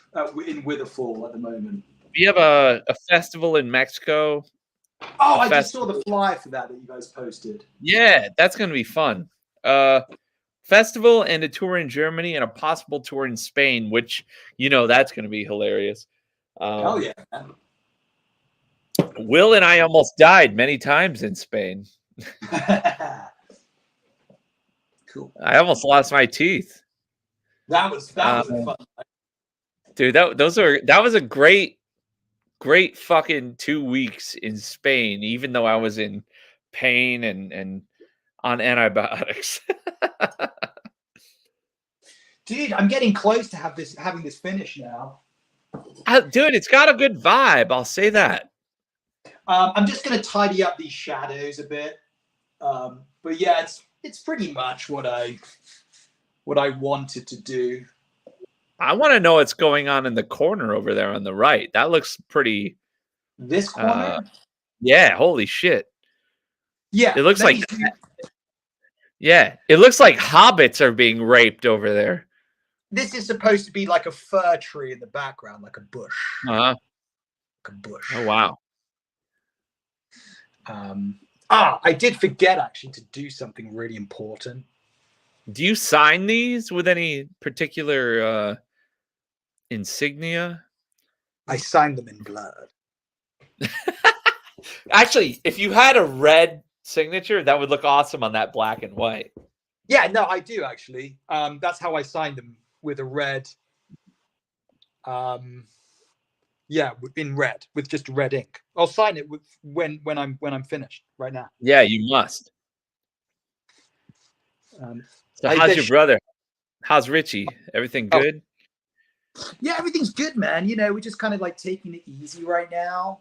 in Witherfall at the moment? We have a festival in Mexico. Oh, I just saw the flyer for that you guys posted. Yeah, that's going to be fun. Festival and a tour in Germany and a possible tour in Spain, which, you know, that's going to be hilarious. Oh, yeah. Will and I almost died many times in Spain. Cool. I almost lost my teeth. That was fun. Dude, that was a great fucking 2 weeks in Spain, even though I was in pain and on antibiotics. Dude, I'm getting close to having this finished now. Dude, it's got a good vibe. I'll say that. I'm just going to tidy up these shadows a bit. But yeah, it's pretty much what I wanted to do. I want to know what's going on in the corner over there on the right. That looks pretty. This corner? Yeah, holy shit. Yeah. It looks like. Yeah, it looks like hobbits are being raped over there. This is supposed to be like a fir tree in the background, like a bush. Uh-huh. Like a bush. Oh, wow. I did forget actually to do something really important. Do you sign these with any particular insignia? I signed them in blood. Actually, if you had a red signature, that would look awesome on that black and white. Yeah, no, I do actually. That's how I signed them, with a red. Yeah, in red, with just red ink. I'll sign it when I'm finished right now. Yeah, you must. So how's your brother? How's Richie? Everything good? Yeah, everything's good, man. You know, we're just kind of like taking it easy right now.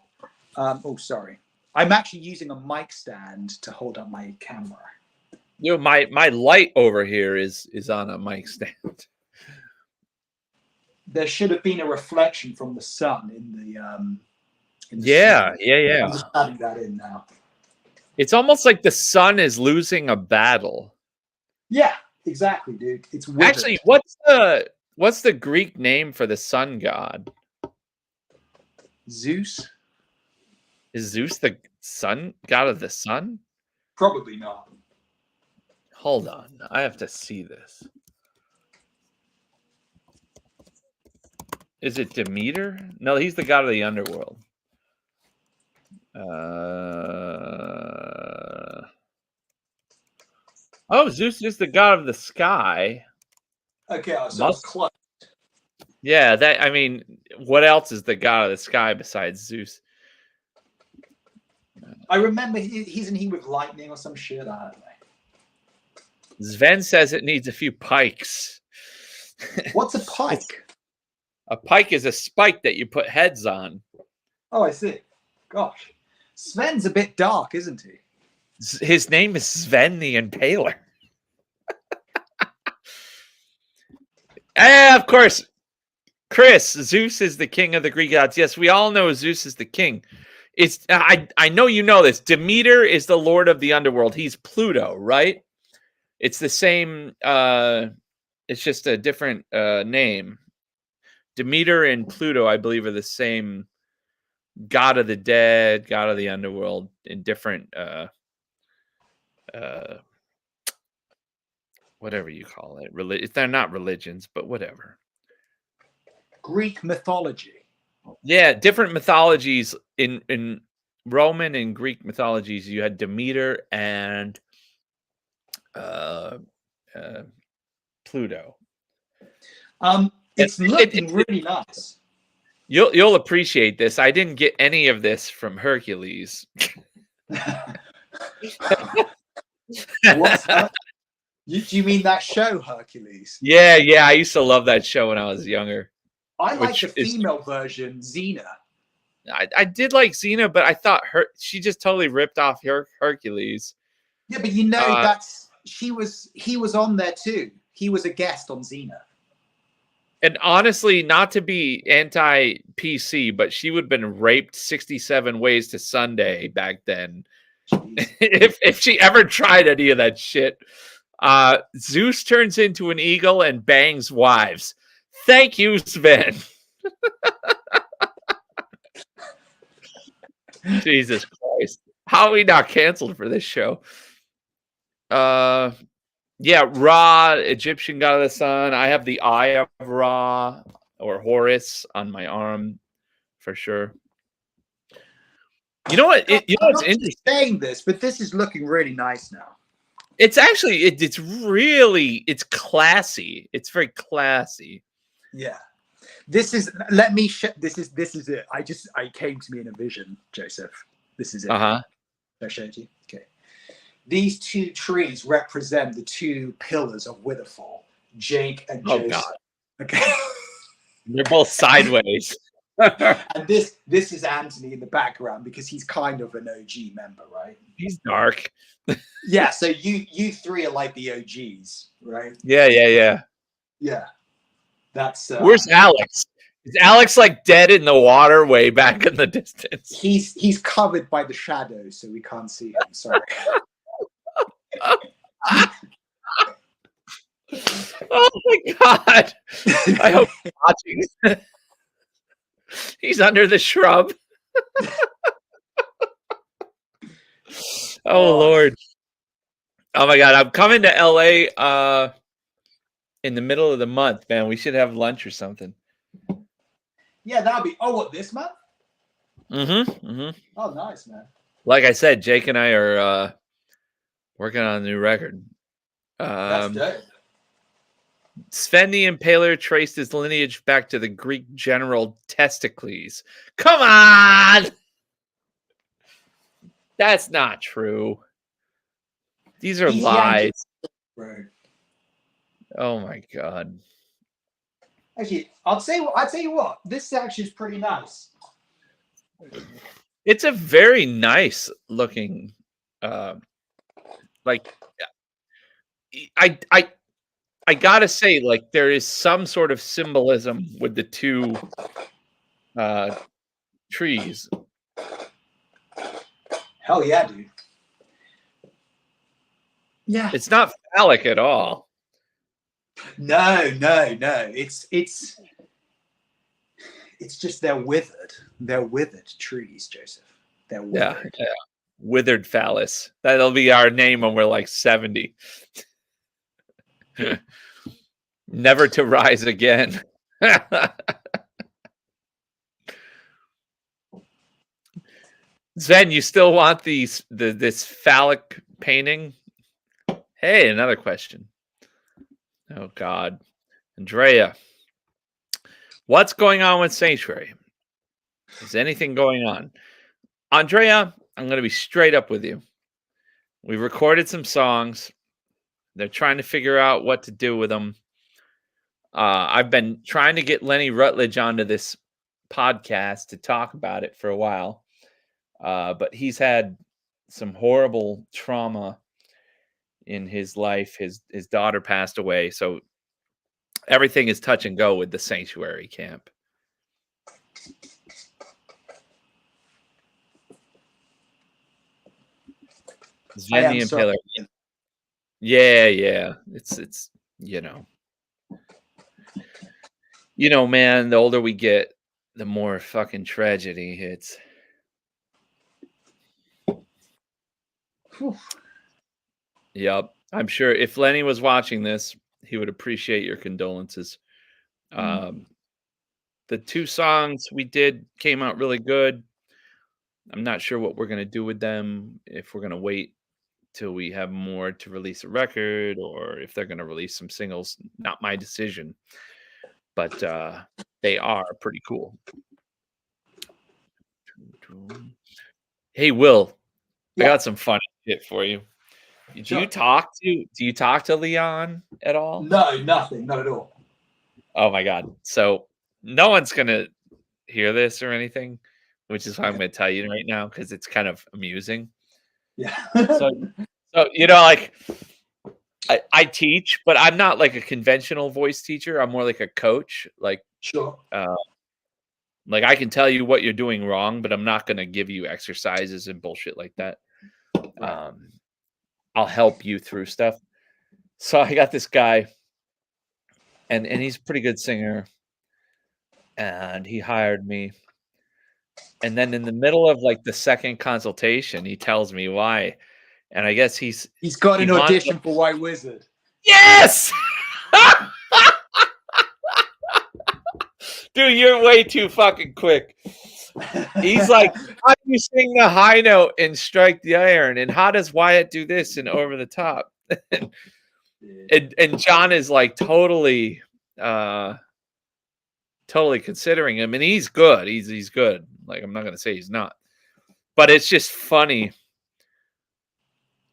Oh, sorry. I'm actually using a mic stand to hold up my camera. You know, my light over here is on a mic stand. There should have been a reflection from the sun in the yeah. I'm just adding that in now. It's almost like the sun is losing a battle. Yeah, exactly, dude. It's withered. Actually, what's the Greek name for the sun god? Zeus? Is Zeus the sun god of the sun? Probably not. Hold on, I have to see this. Is it Demeter? No, he's the god of the underworld. Oh, Zeus is the god of the sky. Okay, so I was close. Yeah, I mean, what else is the god of the sky besides Zeus? I remember isn't he with lightning or some shit? I don't know. Sven says it needs a few pikes. What's a pike? A pike is a spike that you put heads on. Oh, I see. Gosh. Sven's a bit dark, isn't he? His name is Sven the Impaler. And of course, Chris, Zeus is the king of the Greek gods. Yes, we all know Zeus is the king. It's I know you know this. Demeter is the lord of the underworld. He's Pluto, right? It's the same. It's just a different name. Demeter and Pluto, I believe, are the same god of the dead, god of the underworld, in different whatever you call it. They're not religions, but whatever. Greek mythology. Yeah, different mythologies. In Roman and Greek mythologies, you had Demeter and Pluto. It's looking really nice. You'll appreciate this. I didn't get any of this from Hercules. What's that? Do you mean that show, Hercules? Yeah. I used to love that show when I was younger. I like the female version, Xena. I did like Xena, but I thought she just totally ripped off Hercules. Yeah, but you know he was on there too. He was a guest on Xena. And honestly, not to be anti-PC, but she would have been raped 67 ways to Sunday back then. if she ever tried any of that shit. Zeus turns into an eagle and bangs wives. Thank you, Sven. Jesus Christ. How are we not canceled for this show? Yeah, Ra, Egyptian god of the sun. I have the eye of Ra or Horus on my arm for sure. You know what? It's interesting saying this, but this is looking really nice now. It's actually it's classy. It's very classy. Yeah. This is this is it. I came to me in a vision, Joseph. This is it. I showed you. Okay. These two trees represent the two pillars of Witherfall, Jake and Joseph. God. Okay. They're both sideways. And this is Anthony in the background because he's kind of an OG member, right? He's dark. Yeah, so you three are like the OGs, right? Yeah. Yeah. That's Where's Alex? Is Alex like dead in the water way back in the distance? He's covered by the shadows, so we can't see him. Sorry. Oh my god! I hope he's watching. He's under the shrub. Oh Lord! Oh my god! I'm coming to LA in the middle of the month, man. We should have lunch or something. Yeah, that'll be. Oh, what, this month? Oh, nice, man. Like I said, Jake and I are working on a new record. That's dope. Sven the Impaler traced his lineage back to the Greek general Testicles. Come on! That's not true. These are lies. Right. Oh my god. Actually, I'll tell you what. This section is pretty nice. It's a very nice looking like I gotta say, like, there is some sort of symbolism with the two trees. Hell yeah, dude. Yeah. It's not phallic at all. No. It's just they're withered. They're withered trees, Joseph. They're withered. Yeah. Withered phallus. That'll be our name when we're like 70. Never to rise again. Zen, you still want this phallic painting? Hey, another question. Oh God. Andrea. What's going on with Sanctuary? Is anything going on? Andrea, I'm going to be straight up with you. We recorded some songs. They're trying to figure out what to do with them. I've been trying to get Lenny Rutledge onto this podcast to talk about it for a while. But he's had some horrible trauma in his life. His daughter passed away. So everything is touch and go with the Sanctuary camp. Sven the Impaler. Yeah. It's man, the older we get, the more fucking tragedy hits. Yep. I'm sure if Lenny was watching this, he would appreciate your condolences. The two songs we did came out really good. I'm not sure what we're going to do with them, if we're going to wait till we have more to release a record or if they're going to release some singles. Not my decision, but they are pretty cool. Hey, Will, I got some funny shit for you. Do you talk to Leon at all? No, nothing, not at all. Oh my God. So no one's going to hear this or anything, which is why I'm going to tell you right now, because it's kind of amusing. Yeah. So like I teach, but I'm not like a conventional voice teacher. I'm more like a coach. Like, sure. Like I can tell you what you're doing wrong, but I'm not going to give you exercises and bullshit like that. I'll help you through stuff. So I got this guy, and he's a pretty good singer, and he hired me. And then in the middle of like the second consultation, he tells me why. And I guess he's got an audition for White Wizard. Yes! Dude, you're way too fucking quick. He's like, how do you sing the high note and strike the iron? And how does Wyatt do this and over the top? and John is like totally considering him, and he's good. He's good. Like, I'm not gonna say he's not, but it's just funny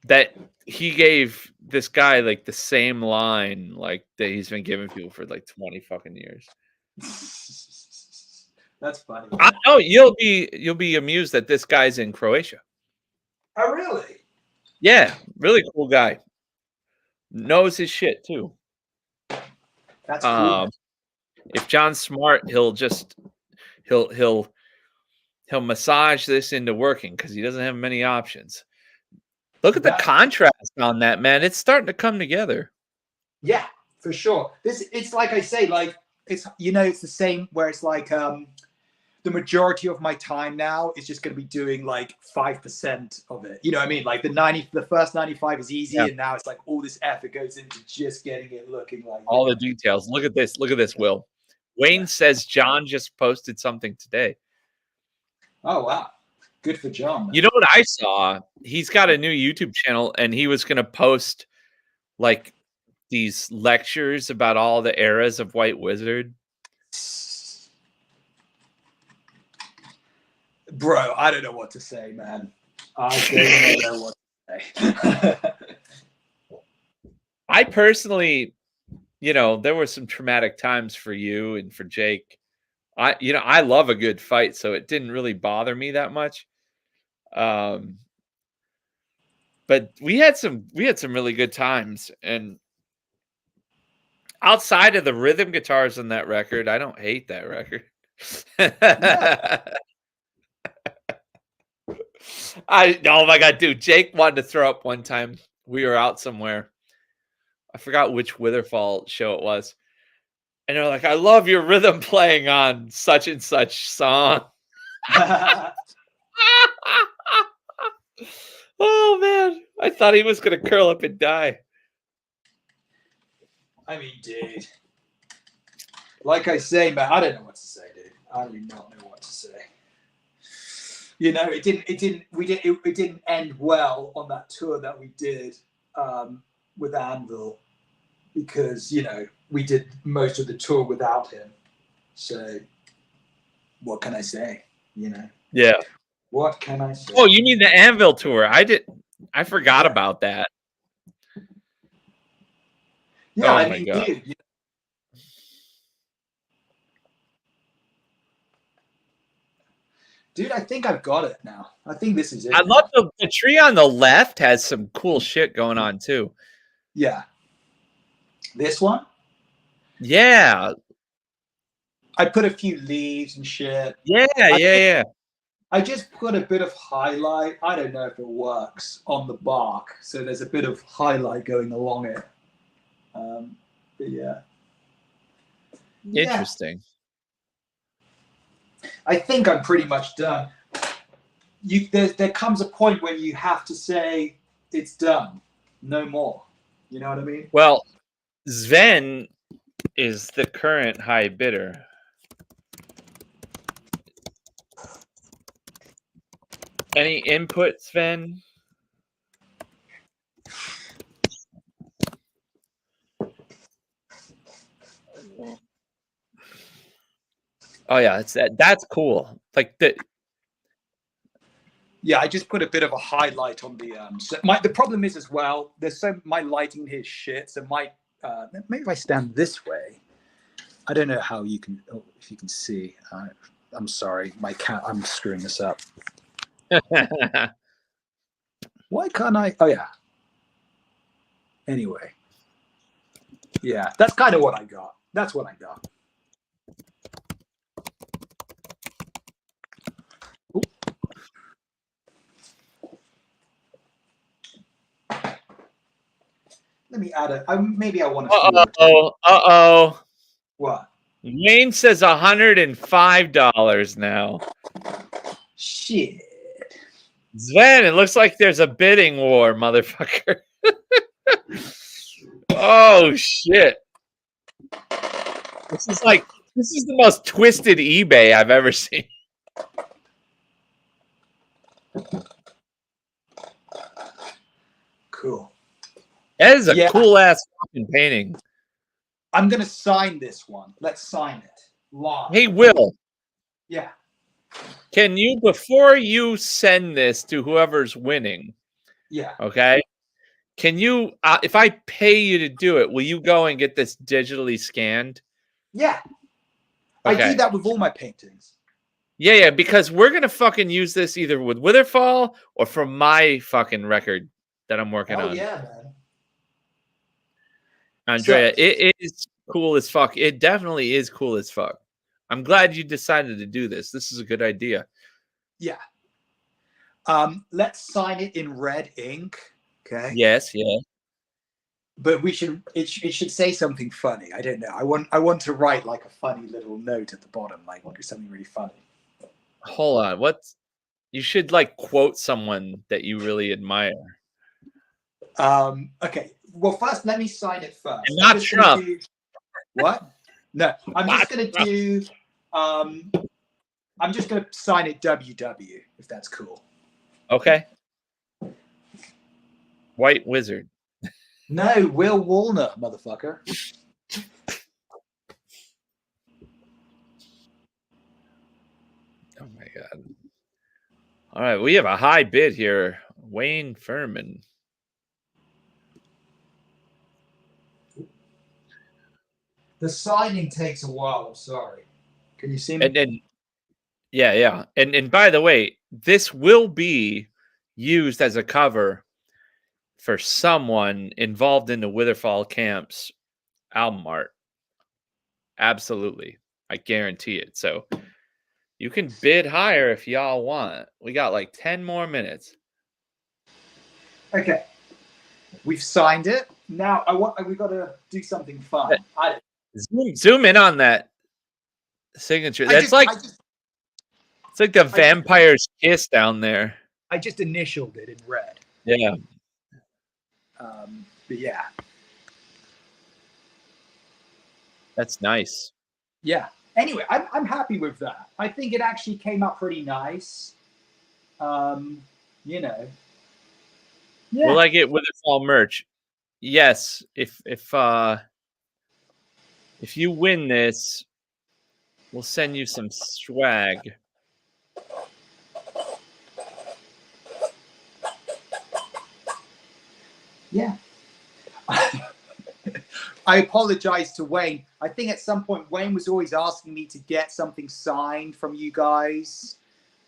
that he gave this guy like the same line like that he's been giving people for like 20 fucking years. That's funny. I know you'll be amused that this guy's in Croatia. Oh, really? Yeah, really cool guy. Knows his shit too. That's cool. If John's smart, he'll massage this into working because he doesn't have many options. Look at the contrast on that, man. It's starting to come together. Yeah, for sure. It's like I say, like it's it's the same where it's like the majority of my time now is just going to be doing like 5% of it. You know what I mean? Like the first 95 is easy, and now it's like all this effort goes into just getting it looking like all the details. Look at this. Look at this, Will. Wayne says John just posted something today. Oh wow. Good for John. Man. You know what I saw? He's got a new YouTube channel, and he was going to post like these lectures about all the eras of White Wizard. Bro, I don't know what to say, man. I don't know what to say. I personally, there were some traumatic times for you and for Jake. I love a good fight, so it didn't really bother me that much. But we had some really good times, and outside of the rhythm guitars on that record, I don't hate that record. Oh my god, dude! Jake wanted to throw up one time. We were out somewhere. I forgot which Witherfall show it was, and they're like, "I love your rhythm playing on such and such song." Oh man, I thought he was gonna curl up and die. I mean, dude, like I say, man, I don't know what to say, dude. I do not know what to say. It didn't end well on that tour that we did with Anvil, because we did most of the tour without him. So what can I say? Yeah. What can I say? Oh, you mean the Anvil tour? I forgot about that. Yeah, oh I my mean, God. dude. Dude, I think I've got it now. I think this is it. I love the tree on the left has some cool shit going on too. Yeah. This one? Yeah. I put a few leaves and shit. Yeah. I just put a bit of highlight. I don't know if it works on the bark. So there's a bit of highlight going along it. But yeah. Interesting. I think I'm pretty much done. There comes a point when you have to say it's done. No more. You know what I mean? Well, Sven is the current high bidder. Any input, Sven? Oh yeah, that's cool. Like the. Yeah, I just put a bit of a highlight on the. The problem is as well. There's my lighting here is shit. So maybe if I stand this way, I don't know how you can. Oh, if you can see, I'm sorry, I'm screwing this up. Why can't I? Oh yeah. Anyway. Yeah, that's kind of what I got. That's what I got. Ooh. Let me add maybe I want to. Uh-oh. What? Wayne says $105 now. Shit. Sven, it looks like there's a bidding war, motherfucker. Oh shit. This is the most twisted eBay I've ever seen. Cool. That is a cool ass fucking painting. I'm gonna sign this one. Let's sign it live. Hey, Will. Yeah. Can you, before you send this to whoever's winning? Yeah. Okay. Can you, if I pay you to do it, will you go and get this digitally scanned? Yeah. Okay. I do that with all my paintings. Yeah, because we're gonna fucking use this either with Witherfall or from my fucking record that I'm working on. Oh yeah, man. Andrea, it is cool as fuck. It definitely is cool as fuck. I'm glad you decided to do this. This is a good idea. Yeah. Let's sign it in red ink. Okay. Yes, yeah. But it should say something funny. I don't know. I want to write like a funny little note at the bottom, like something really funny. Hold on. You should like quote someone that you really admire. Okay. Well, first let me sign it first. And not Trump. What? No, I'm just gonna do. I'm just gonna sign it WW if that's cool. Okay. White Wizard. No, Will Wallner, motherfucker. Oh my god. All right, we have a high bid here. Wayne Furman. The signing takes a while. I'm sorry. Can you see me? And yeah. And by the way, this will be used as a cover for someone involved in the Witherfall Camp's album art. Absolutely. I guarantee it. So you can bid higher if y'all want. We got like 10 more minutes. Okay. We've signed it. Now we got to do something fun. Zoom in on that signature. It's like the vampire's kiss down there. I just initialed it in red. Yeah. But yeah. That's nice. Yeah. Anyway, I'm happy with that. I think it actually came out pretty nice. You know. Yeah. Will I get Witherfall merch? Yes. If you win this, we'll send you some swag. Yeah. I apologize to Wayne. I think at some point Wayne was always asking me to get something signed from you guys,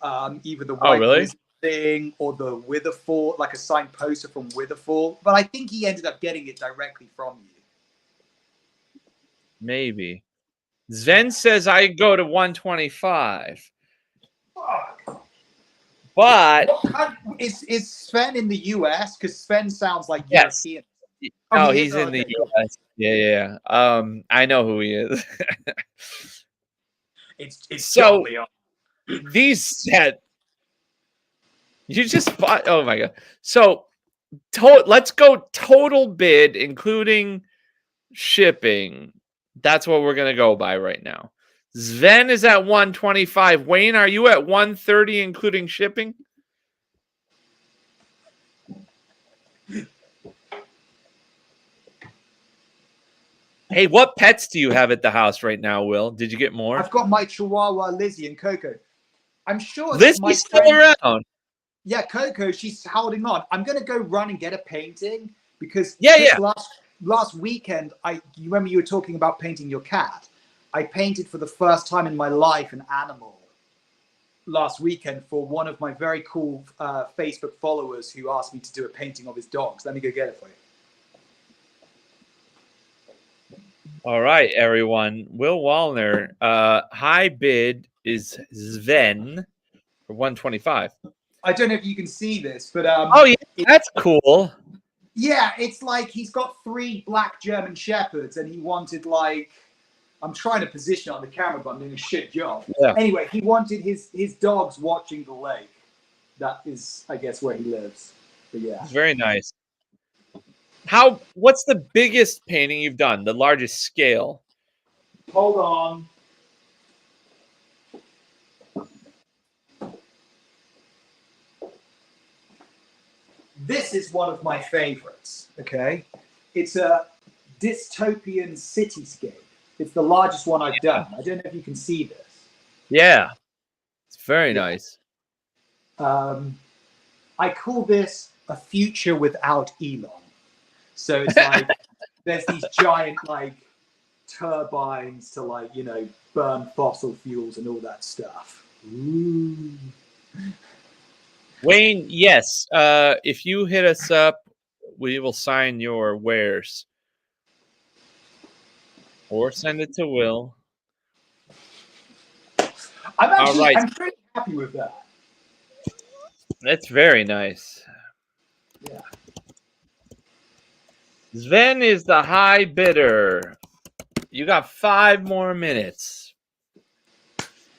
either the White Wizard thing or the Witherfall, like a signed poster from Witherfall. But I think he ended up getting it directly from you. Maybe. Sven says I go to 125. Fuck. But is Sven in the US? Because Sven sounds like yes. European. Oh, he's in the US. Yeah. I know who he is. It's so Leon. These set. You just bought. Oh my god. So let's go total bid, including shipping. That's what we're gonna go by right now. Sven is at 125. Wayne, are you at 130, including shipping? Hey, what pets do you have at the house right now, Will? Did you get more? I've got my Chihuahua, Lizzie, and Coco. I'm sure Lizzie's still around. Yeah, Coco, she's holding on. I'm going to go run and get a painting because last weekend, you remember you were talking about painting your cat. I painted for the first time in my life an animal last weekend for one of my very cool Facebook followers who asked me to do a painting of his dogs. Let me go get it for you. All right, everyone. Will Wallner, high bid is Sven for 125. I don't know if you can see this, but oh yeah, that's cool. Yeah, it's like he's got 3 black German shepherds, and he wanted like I'm trying to position it on the camera, but I'm doing a shit job. Yeah. Anyway, he wanted his dogs watching the lake. That is, I guess, where he lives. But yeah, it's very nice. What's the biggest painting you've done? The largest scale? Hold on. This is one of my favorites, okay? It's a dystopian cityscape. It's the largest one I've done. I don't know if you can see this. Yeah. It's very nice. I call this a future without Elon. So it's like there's these giant like turbines to like, you know, burn fossil fuels and all that stuff. Ooh. Wayne, yes. If you hit us up, we will sign your wares. Or send it to Will. I'm pretty happy with that. That's very nice. Yeah. Sven is the high bidder. You got 5 more minutes.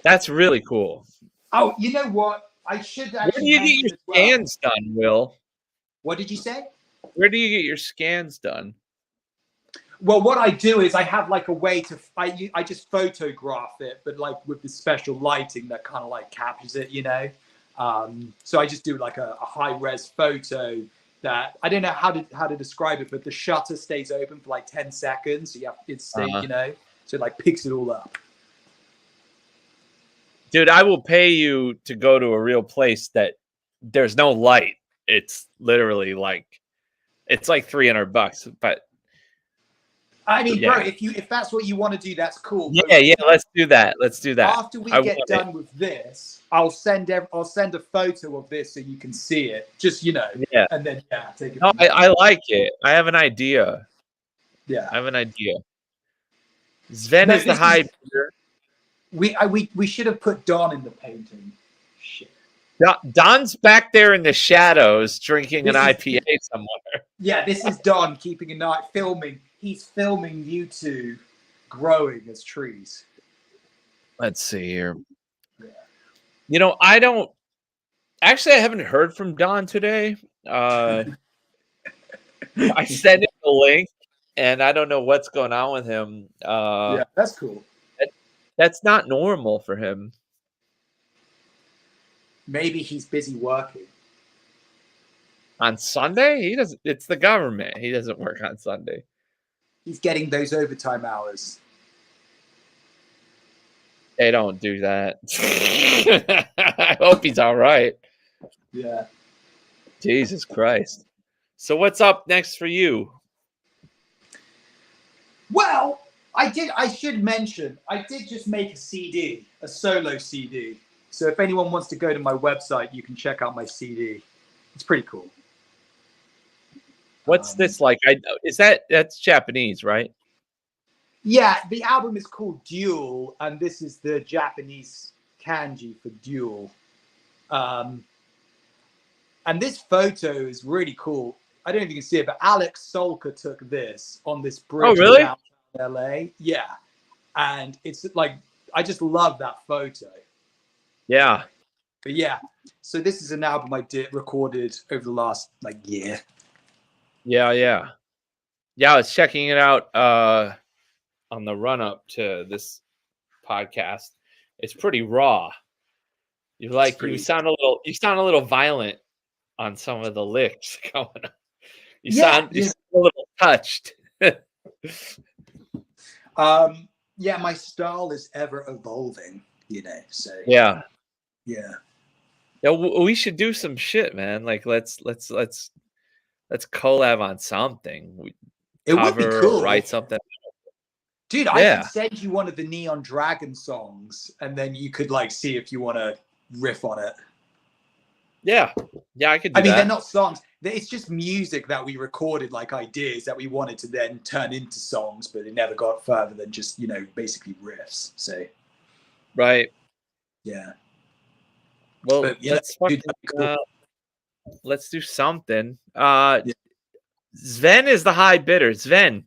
That's really cool. Oh, you know what? I should Where do actually you get mention your as well. scans done, Will? What did you say? Where do you get your scans done? Well, what I do is I have like a way to I just photograph it, but like with the special lighting that kind of like captures it, you know. So I just do like a high res photo that I don't know how to describe it, but the shutter stays open for like 10 seconds. So you know, so it like picks it all up. Dude, I will pay you to go to a real place that there's no light. It's literally like it's like $300, but I mean, yeah. bro, if that's what you want to do, that's cool. Yeah, let's do that. Let's do that. After we get done with this, I'll send a photo of this so you can see it. Just, you know, yeah. And then take it. No, I like it. I have an idea. Yeah, I have an idea. Sven is the high bidder. We should have put Don in the painting. Shit. Don's back there in the shadows drinking an IPA somewhere. Yeah, this is Don keeping an eye, filming. He's filming you two growing as trees. Let's see here. Yeah. You know, I haven't heard from Don today. I sent him the link, and I don't know what's going on with him. Yeah, that's cool. That's not normal for him. Maybe he's busy working. On Sunday? He doesn't. It's the government. He doesn't work on Sunday. He's getting those overtime hours. They don't do that. I hope he's all right. Yeah. Jesus Christ. So what's up next for you? Well, I should mention, I did just make a CD, a solo CD. So if anyone wants to go to my website, you can check out my CD. It's pretty cool. What's this like? That's Japanese, right? Yeah, the album is called Duel, and this is the Japanese kanji for duel. And this photo is really cool. I don't know if you can see it, but Alex Solka took this on this bridge downtown LA. Yeah. And it's like, I just love that photo. Yeah. But yeah, so this is an album I recorded over the last year. Yeah. I was checking it out on the run up to this podcast. It's pretty raw. You sound a little violent on some of the licks going on. You sound a little touched. Yeah, my style is ever evolving, you know. So yeah. Yeah, we should do some shit, man. Like let's collab on something. It would be cool. Write something. Dude, I can send you one of the Neon Dragon songs, and then you could see if you want to riff on it. Yeah, I could do that. They're not songs. It's just music that we recorded, ideas that we wanted to then turn into songs, but it never got further than just, basically riffs. So, right. Yeah. Well, let's do something. Sven is the high bidder. Sven,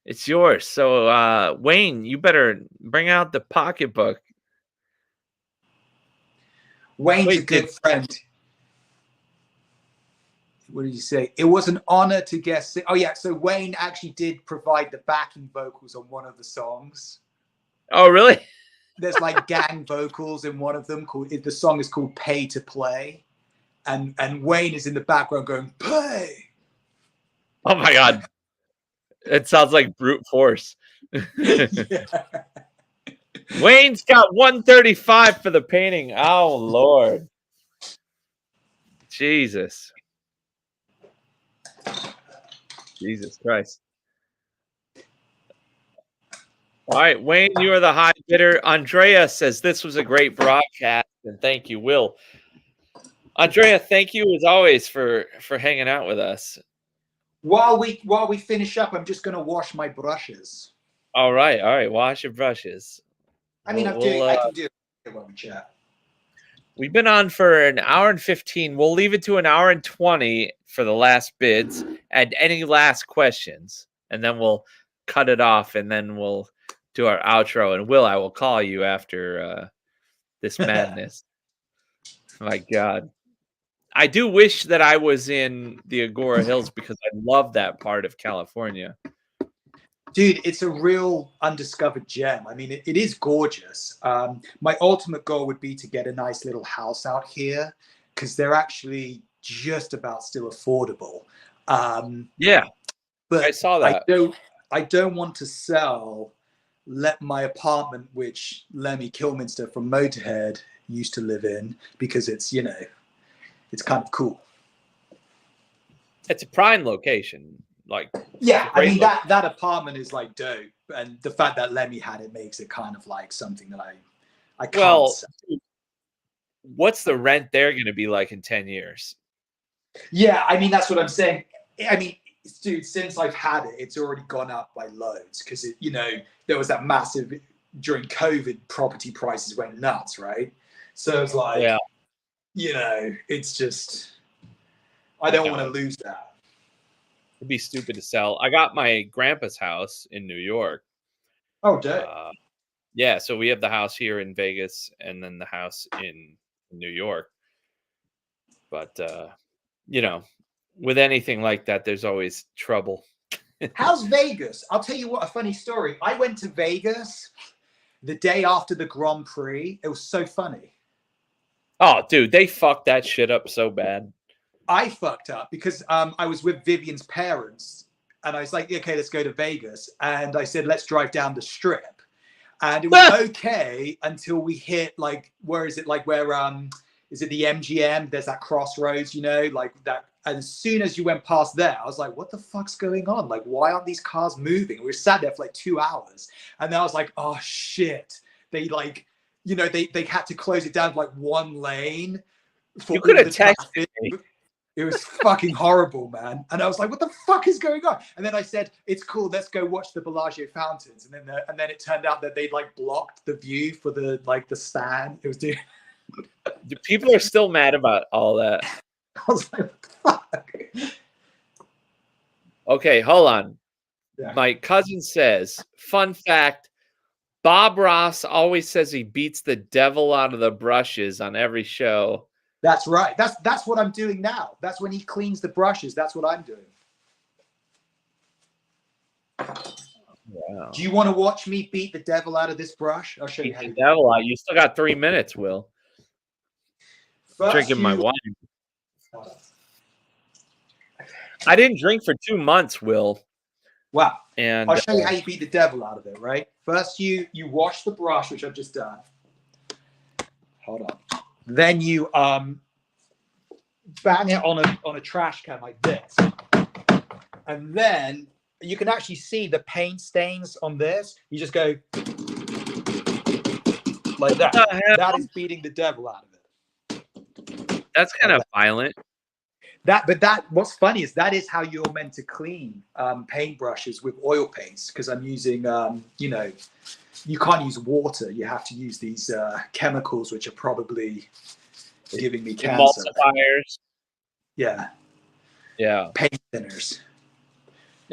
it's yours. So, Wayne, you better bring out the pocketbook. Wayne's a good friend. What did you say? It was an honor to guest. Oh, yeah. So Wayne actually did provide the backing vocals on one of the songs. Oh, really? There's gang vocals in one of them. The song is called Pay to Play. And Wayne is in the background going, pay. Oh, my God. It sounds like brute force. Yeah. Wayne's got 135 for the painting. Oh, Lord. Jesus Christ. All right, Wayne, you are the high bidder. Andrea says this was a great broadcast, and thank you, Will. Andrea, thank you as always for hanging out with us. While we finish up, I'm just going to wash my brushes. All right. Wash your brushes. I mean, I can do it when we chat. We've been on for an hour and 15. We'll leave it to an hour and 20 for the last bids and any last questions. And then we'll cut it off and then we'll do our outro. And Will, I will call you after this madness. My God. I do wish that I was in the Agora Hills because I love that part of California. Dude, it's a real undiscovered gem. I mean, it is gorgeous. My ultimate goal would be to get a nice little house out here because they're actually just about still affordable. Yeah, but I saw that. I don't want to let my apartment, which Lemmy Kilminster from Motorhead used to live in, because it's, you know, it's kind of cool. It's a prime location. Like, yeah, I mean, that apartment is like dope. And the fact that Lemmy had it makes it kind of like something that I can't say. What's the rent there going to be like in 10 years? Yeah, I mean, that's what I'm saying. I mean, dude, since I've had it, it's already gone up by loads because, you know, there was that massive, during COVID, property prices went nuts, right? So it's like, yeah. You know, it's just, I don't want to lose that. It'd be stupid to sell. I got my grandpa's house in New York. Oh, dude. Yeah, so we have the house here in Vegas and then the house in New York. But, you know, with anything like that, there's always trouble. How's Vegas? I'll tell you what, a funny story. I went to Vegas the day after the Grand Prix. It was so funny. Oh, dude, they fucked that shit up so bad. I fucked up because I was with Vivian's parents and I was like, okay, let's go to Vegas. And I said, let's drive down the strip. And it was okay until we hit like, where is it? Like where, is it the MGM? There's that crossroads, you know, like that. And as soon as you went past there, I was like, what the fuck's going on? Like, why aren't these cars moving? We were sat there for like 2 hours. And then I was like, oh shit. They like, you know, they had to close it down to like one lane. You could have texted me. It was fucking horrible, man. And I was like, what the fuck is going on? And then I said, it's cool, let's go watch the Bellagio fountains. And then it turned out that they'd like blocked the view for the stand. It was dude. People are still mad about all that. I was like, what the fuck? Okay, hold on. Yeah. My cousin says, fun fact, Bob Ross always says he beats the devil out of the brushes on every show. That's right. That's what I'm doing now. That's when he cleans the brushes. That's what I'm doing. Wow. Do you want to watch me beat the devil out of this brush? I'll show you how. The devil out. You still got 3 minutes, Will. Drinking my wine. I didn't drink for 2 months, Will. Wow. And I'll show you how you beat the devil out of it, right? First, you wash the brush, which I've just done. Hold on. Then you bang it on a trash can like this. And then you can actually see the paint stains on this. You just go like that. That is beating the devil out of it. That's kind of violent. What's funny is that is how you're meant to clean paintbrushes with oil paints, because I'm using you know, you can't use water. You have to use these chemicals, which are probably giving me cancer. Emulsifiers. Yeah. Yeah. Paint thinners.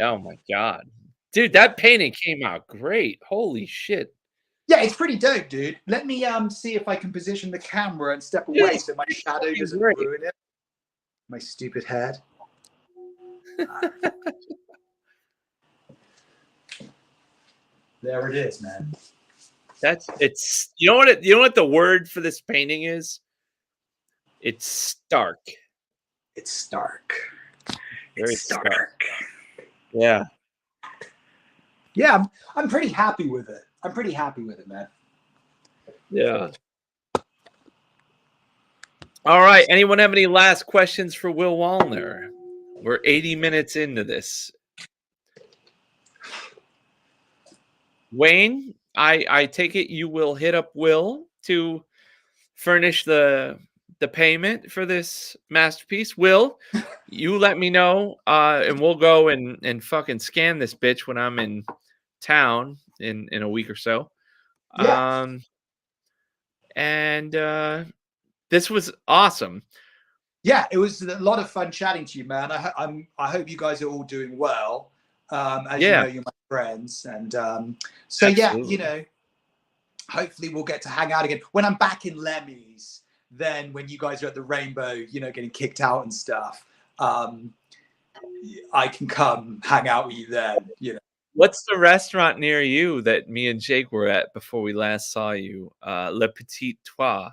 Oh my God. Dude, that painting came out great. Holy shit. Yeah, it's pretty dope, dude. Let me see if I can position the camera and step away so my shadow doesn't ruin it. My stupid head. There it is, man. It's you know what the word for this painting is? It's stark. It's stark. Very it's stark. Yeah. Yeah, I'm pretty happy with it. I'm pretty happy with it, man. Yeah. All right. Anyone have any last questions for Will Wallner? We're 80 minutes into this. Wayne, I take it you will hit up Will to furnish the payment for this masterpiece. Will, you let me know, and we'll go and fucking scan this bitch when I'm in town. in a week or so. Yeah. And this was awesome. Yeah, it was a lot of fun chatting to you, man. I hope you guys are all doing well. As you know, you're my friends, and so Absolutely. yeah, hopefully we'll get to hang out again when I'm back in Lemmy's. Then when you guys are at the Rainbow, getting kicked out and stuff, I can come hang out with you then. What's the restaurant near you that me and Jake were at before we last saw you? Le Petit Trois.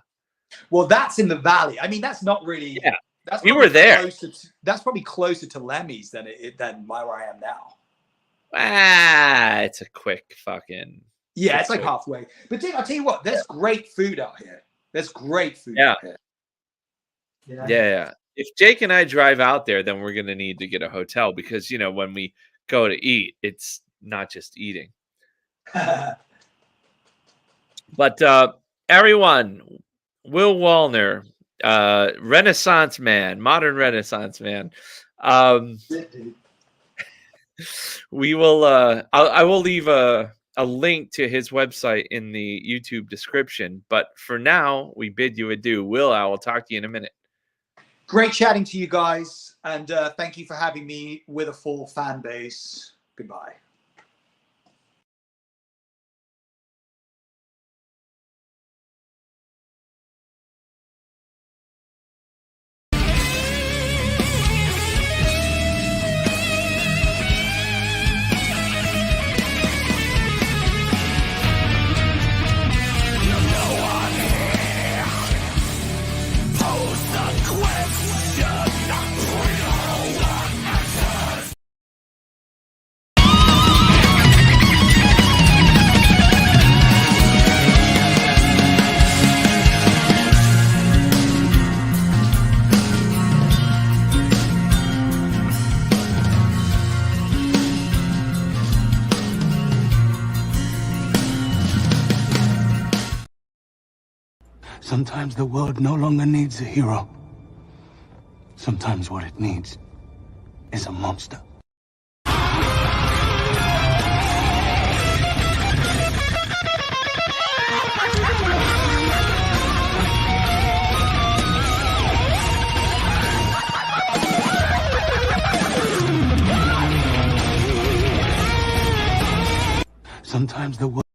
Well, that's in the valley. I mean, that's not really. Yeah, that's we were there. That's probably closer to Lemmy's than where I am now. It's a quick fucking. Yeah, it's like halfway. But I'll tell you what, there's great food out here. There's great food out here. Yeah. If Jake and I drive out there, then we're going to need to get a hotel because, when we go to eat, it's not just eating. But everyone, Will Wallner, Renaissance man, modern Renaissance man. We will. I will leave a link to his website in the YouTube description. But for now, we bid you adieu. Will, I will talk to you in a minute. Great chatting to you guys, and thank you for having me with a full fan base. Goodbye. Sometimes the world no longer needs a hero. Sometimes what it needs is a monster. Sometimes the world